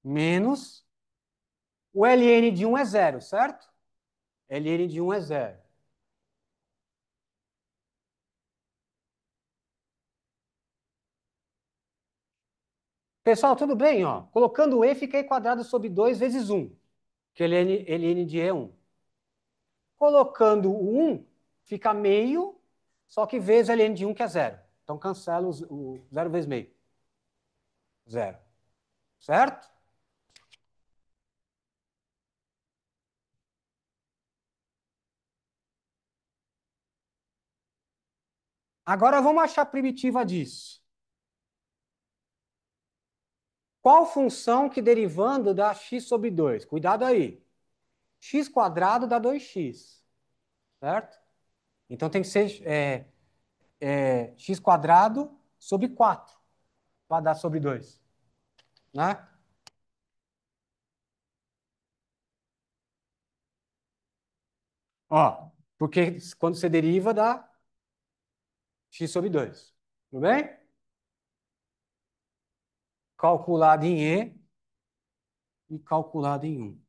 S1: menos o ln de 1 é zero, certo? Ln de 1 é zero. Pessoal, tudo bem? Ó? Colocando o E, fica E quadrado sobre 2 vezes 1, que ln de E é 1. Colocando o 1, fica meio, só que vezes ln de 1, que é zero. Então cancela o zero vezes meio. Zero. Certo? Agora vamos achar a primitiva disso. Qual função que derivando dá x sobre 2? Cuidado aí. X quadrado dá 2x, certo? Então tem que ser x quadrado sobre 4 para dar sobre 2, né? Ó, porque quando você deriva dá x sobre 2. Tudo bem? Calculado em E e calculado em 1.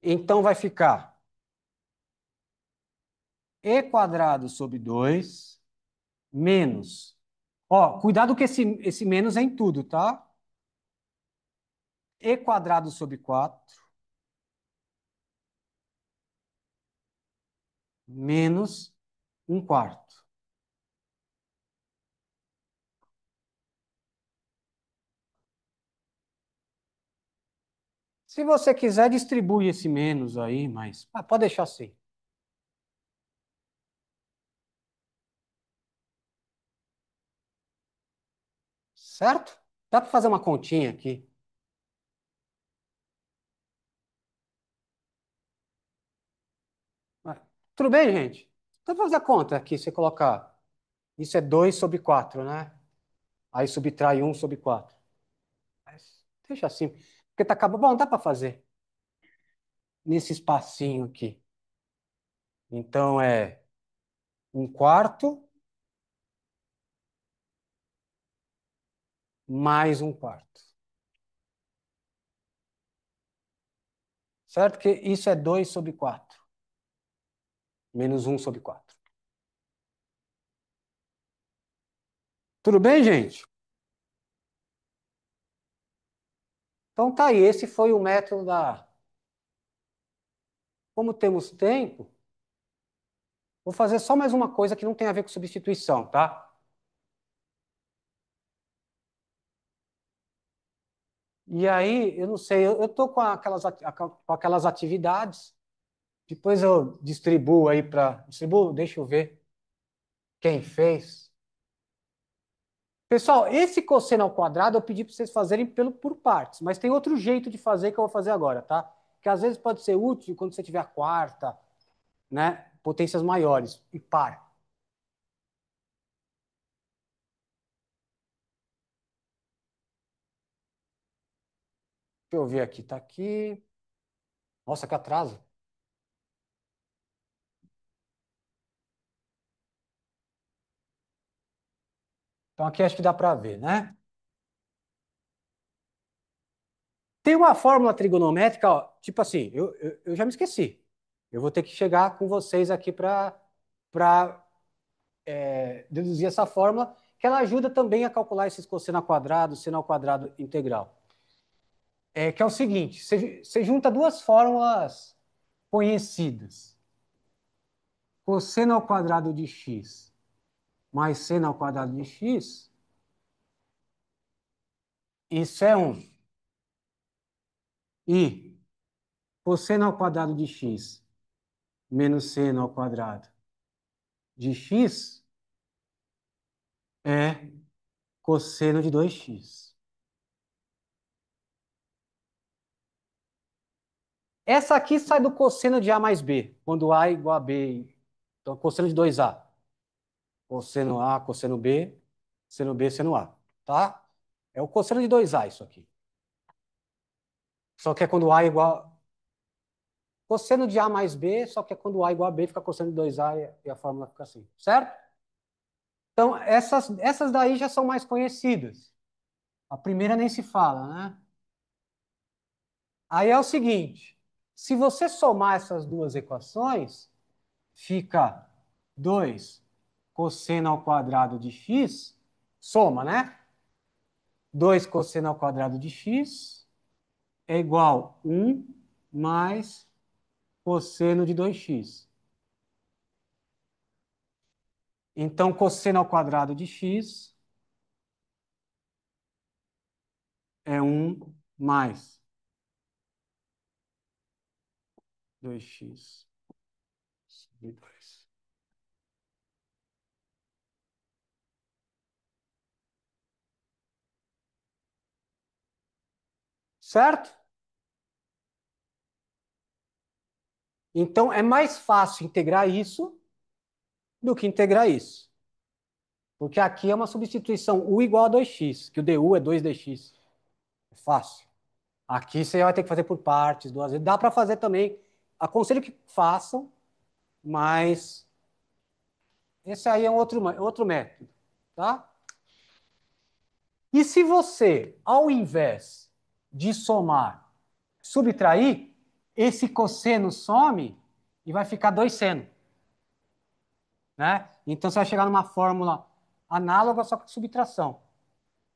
S1: Então vai ficar E quadrado sobre 2 menos. Ó, cuidado que esse menos é em tudo, tá? E quadrado sobre 4 menos 1/4. Se você quiser, distribui esse menos aí, mas pode deixar assim. Certo? Dá para fazer uma continha aqui. Mas, tudo bem, gente? Dá para fazer a conta aqui, você colocar. Isso é 2 sobre 4, né? Aí subtrai 1 sobre 4. Mas deixa assim. Porque tá acabando. Bom, dá para fazer nesse espacinho aqui. Então é 1/4 mais 1/4. Certo? Que isso é 2 sobre 4. Menos 1/4. Tudo bem, gente? Então tá aí, esse foi o método da... Como temos tempo, vou fazer só mais uma coisa que não tem a ver com substituição, tá? E aí, eu não sei, eu tô com aquelas atividades, depois eu distribuo aí para... Distribuo, deixa eu ver quem fez. Pessoal, esse cosseno ao quadrado eu pedi para vocês fazerem por partes, mas tem outro jeito de fazer que eu vou fazer agora, tá? Que às vezes pode ser útil quando você tiver a quarta, né? Potências maiores e par. Deixa eu ver aqui, tá aqui. Nossa, que atraso. Então aqui acho que dá para ver, né? Tem uma fórmula trigonométrica, ó, tipo assim, eu já me esqueci. Eu vou ter que chegar com vocês aqui para deduzir essa fórmula, que ela ajuda também a calcular esses cosseno ao quadrado, seno ao quadrado integral. Que é o seguinte, você junta duas fórmulas conhecidas. Cosseno ao quadrado de x mais seno ao quadrado de x, isso é 1. E cosseno ao quadrado de x menos seno ao quadrado de x é cosseno de 2x. Essa aqui sai do cosseno de a mais b, quando a é igual a b. Então, cosseno de 2a. Cosseno a, cosseno b, seno b, seno a. Tá? É o cosseno de 2a isso aqui. Só que é quando a é igual... Cosseno de a mais b, só que é quando a é igual a b, fica cosseno de 2a e a fórmula fica assim. Certo? Então, essas daí já são mais conhecidas. A primeira nem se fala, né? Aí é o seguinte, se você somar essas duas equações, fica 2 cosseno ao quadrado de x, soma, né? 2 cosseno ao quadrado de x é igual a 1 mais cosseno de 2x. Então, cosseno ao quadrado de x é 1 mais 2x sobre 2. Certo? Então, é mais fácil integrar isso do que integrar isso. Porque aqui é uma substituição u igual a 2x, que o du é 2dx. É fácil. Aqui você vai ter que fazer por partes, duas vezes. Dá para fazer também. Aconselho que façam, mas esse aí é um outro método, tá? E se você, ao invés de somar, subtrair, esse cosseno some e vai ficar 2 seno, né? Então você vai chegar numa fórmula análoga, só que de subtração.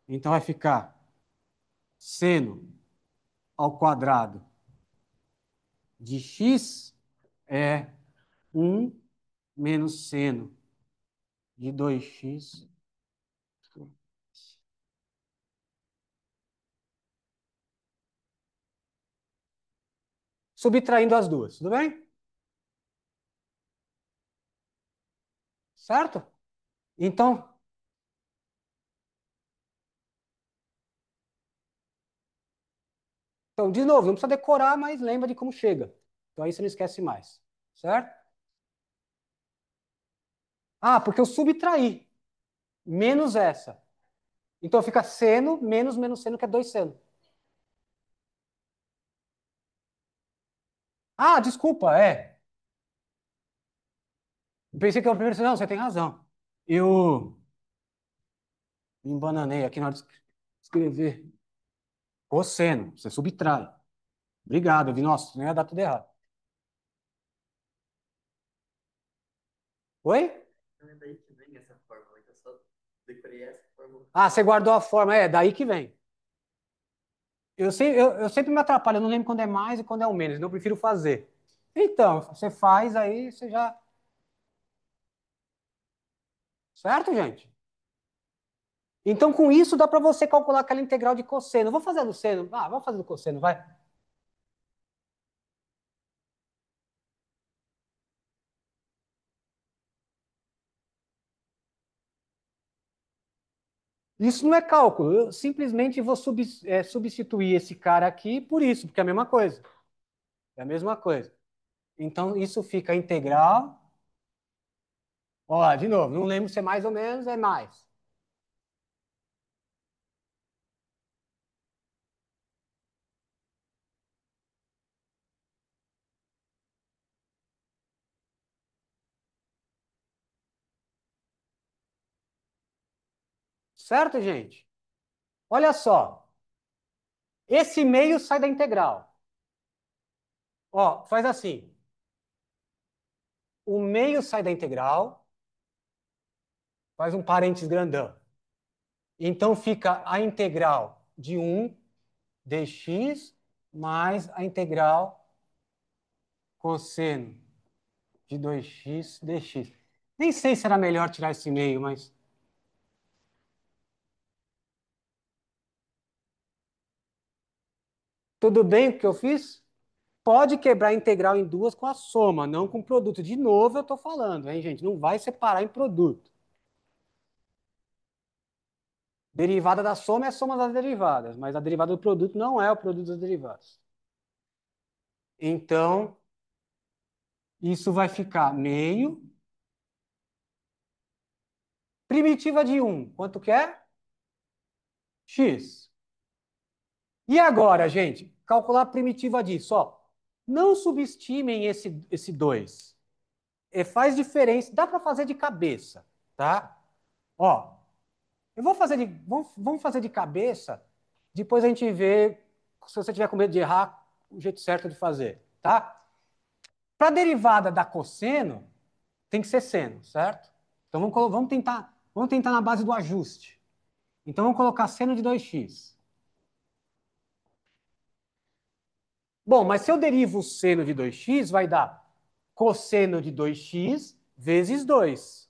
S1: Então vai ficar seno ao quadrado de x é 1 menos seno de 2x. Subtraindo as duas, tudo bem? Certo? Então, de novo, não precisa decorar, mas lembra de como chega. Então aí você não esquece mais. Certo? Ah, porque eu subtraí. Menos essa. Então fica seno menos menos seno, que é 2 seno. Ah, desculpa, é. Eu pensei que era o primeiro seno. Não, você tem razão. Eu me embananei aqui na hora de escrever. Cosseno, você subtrai. Obrigado, vi. Nossa, não ia dar tudo errado. Oi?
S5: Não é daí que vem essa fórmula, que eu só decorei essa fórmula.
S1: Ah, você guardou a forma. É, daí que vem. Eu sempre me atrapalho, eu não lembro quando é mais e quando é o menos, então eu prefiro fazer. Então, você faz aí, você já. Certo, gente? Então, com isso, dá para você calcular aquela integral de cosseno. Vou fazer do seno. Ah, vamos fazer do cosseno, vai. Isso não é cálculo. Eu simplesmente vou substituir esse cara aqui por isso, porque é a mesma coisa. É a mesma coisa. Então, isso fica integral. Ó, de novo, não lembro se é mais ou menos, é mais. Certo, gente? Olha só. Esse meio sai da integral. Ó, faz assim. O meio sai da integral, faz um parênteses grandão. Então fica a integral de 1 dx mais a integral cosseno de 2x dx. Nem sei se era melhor tirar esse meio, mas tudo bem o que eu fiz? Pode quebrar a integral em duas com a soma, não com produto. De novo eu estou falando, hein, gente? Não vai separar em produto. Derivada da soma é a soma das derivadas, mas a derivada do produto não é o produto das derivadas. Então, isso vai ficar meio. Primitiva de 1, quanto que é? X. E agora, gente, calcular a primitiva disso, ó. Não subestimem esse 2. Faz diferença, dá para fazer de cabeça, tá? Ó, eu vou fazer vamos fazer de cabeça, depois a gente vê, se você tiver com medo de errar, o jeito certo de fazer, tá? Para derivada da cosseno, tem que ser seno, certo? Então vamos tentar na base do ajuste. Então vamos colocar seno de 2x. Bom, mas se eu derivo o seno de 2x, vai dar cosseno de 2x vezes 2,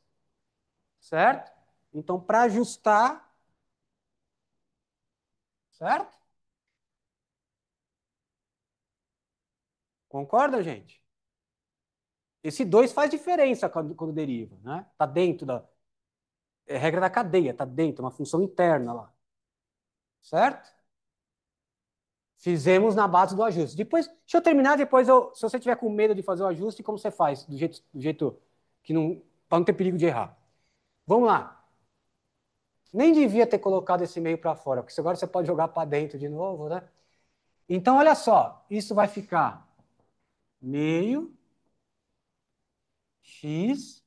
S1: certo? Então, para ajustar, certo? Concorda, gente? Esse 2 faz diferença quando deriva, né? Está dentro da... É regra da cadeia, está dentro, é uma função interna lá, certo? Fizemos na base do ajuste. Depois, deixa eu terminar, se você tiver com medo de fazer o ajuste, como você faz? Do jeito que não... para não ter perigo de errar. Vamos lá. Nem devia ter colocado esse meio para fora, porque agora você pode jogar para dentro de novo, né? Então, olha só, isso vai ficar meio x.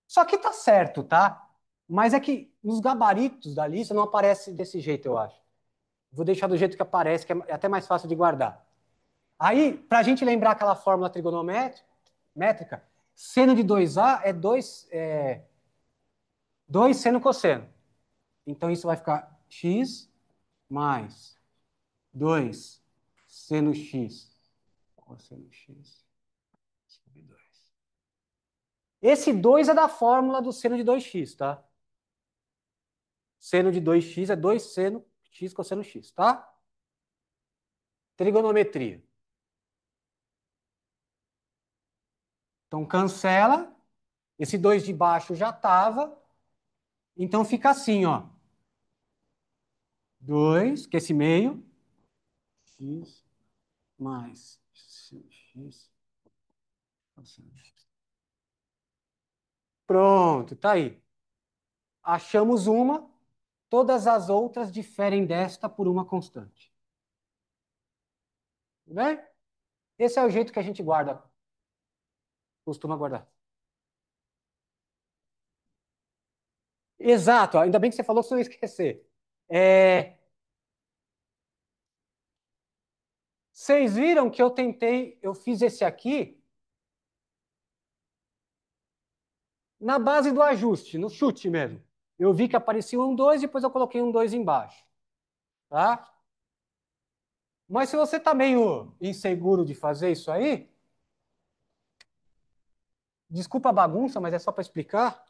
S1: Só que tá certo, tá? Mas é que nos gabaritos da lista não aparece desse jeito, eu acho. Vou deixar do jeito que aparece, que é até mais fácil de guardar. Aí, para a gente lembrar aquela fórmula trigonométrica, seno de 2a é 2 seno cosseno. Então, isso vai ficar x mais 2 seno x cosseno x sobre 2. Esse 2 é da fórmula do seno de 2x, tá? Seno de 2x é 2 seno x cosseno x, tá? Trigonometria. Então, cancela. Esse 2 de baixo já estava. Então, fica assim, ó. 2, que é esse meio, x mais x cosseno x. Pronto, tá aí. Achamos uma, todas as outras diferem desta por uma constante. Tudo bem? Esse é o jeito que a gente guarda, costuma guardar. Exato, ainda bem que você falou, se eu esquecer. Vocês viram que eu fiz esse aqui na base do ajuste, no chute mesmo. Eu vi que aparecia um 2, depois eu coloquei um 2 embaixo. Tá? Mas se você está meio inseguro de fazer isso aí, desculpa a bagunça, mas é só para explicar.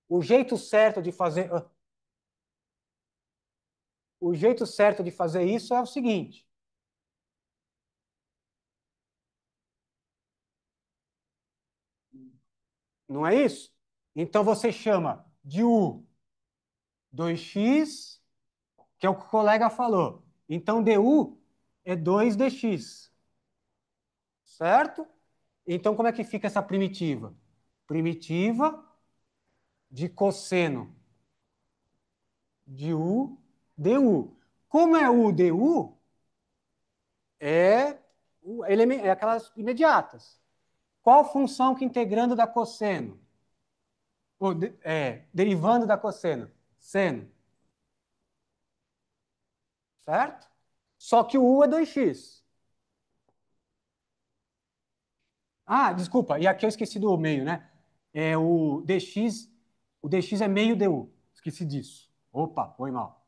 S1: O jeito certo de fazer, o jeito certo de fazer isso é o seguinte. Não é isso? Então você chama de U 2x, que é o que o colega falou. Então du é 2dx. Certo? Então como é que fica essa primitiva? Primitiva de cosseno de U du. Como é U du, é aquelas imediatas. Qual função que integrando da cosseno? Derivando da cosseno? Seno. Certo? Só que o U é 2x. Ah, desculpa, e aqui eu esqueci do meio, né? O dx é meio du. Esqueci disso. Opa, foi mal.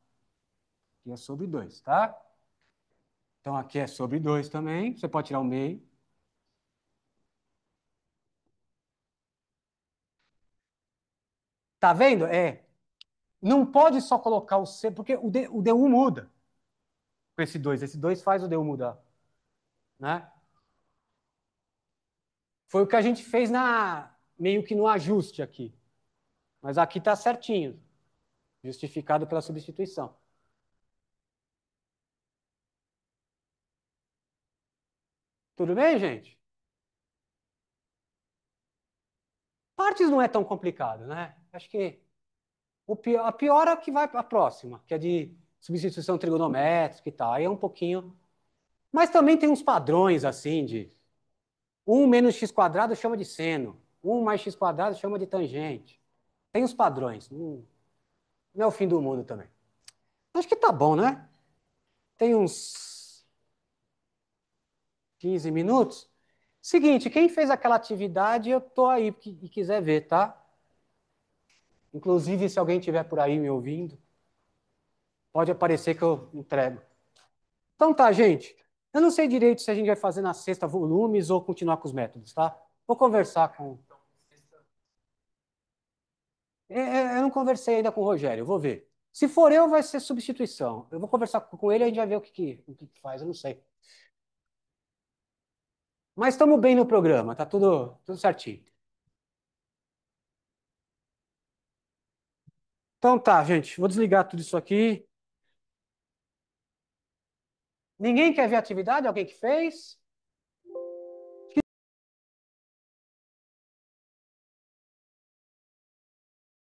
S1: Aqui é sobre 2, tá? Então aqui é sobre 2 também. Você pode tirar o meio. Tá vendo? Não pode só colocar o C, porque o du muda com esse 2. Esse 2 faz o du mudar, né? Foi o que a gente fez meio que no ajuste aqui. Mas aqui está certinho, justificado pela substituição. Tudo bem, gente? Partes não é tão complicado, né? Acho que a pior é que vai para a próxima, que é de substituição trigonométrica e tal. Aí é um pouquinho. Mas também tem uns padrões assim de 1 menos x quadrado chama de seno, 1 mais x quadrado chama de tangente. Tem os padrões. Não é o fim do mundo também. Acho que tá bom, né? Tem uns 15 minutos. Seguinte, quem fez aquela atividade, eu tô aí e quiser ver, tá? Inclusive, se alguém estiver por aí me ouvindo, pode aparecer que eu entrego. Então tá, gente. Eu não sei direito se a gente vai fazer na sexta volumes ou continuar com os métodos, tá? Vou conversar com. Eu não conversei ainda com o Rogério, eu vou ver. Se for eu, vai ser substituição. Eu vou conversar com ele e a gente vai ver o que faz, eu não sei. Mas estamos bem no programa, tá tudo certinho. Então tá, gente, vou desligar tudo isso aqui. Ninguém quer ver a atividade? Alguém que fez?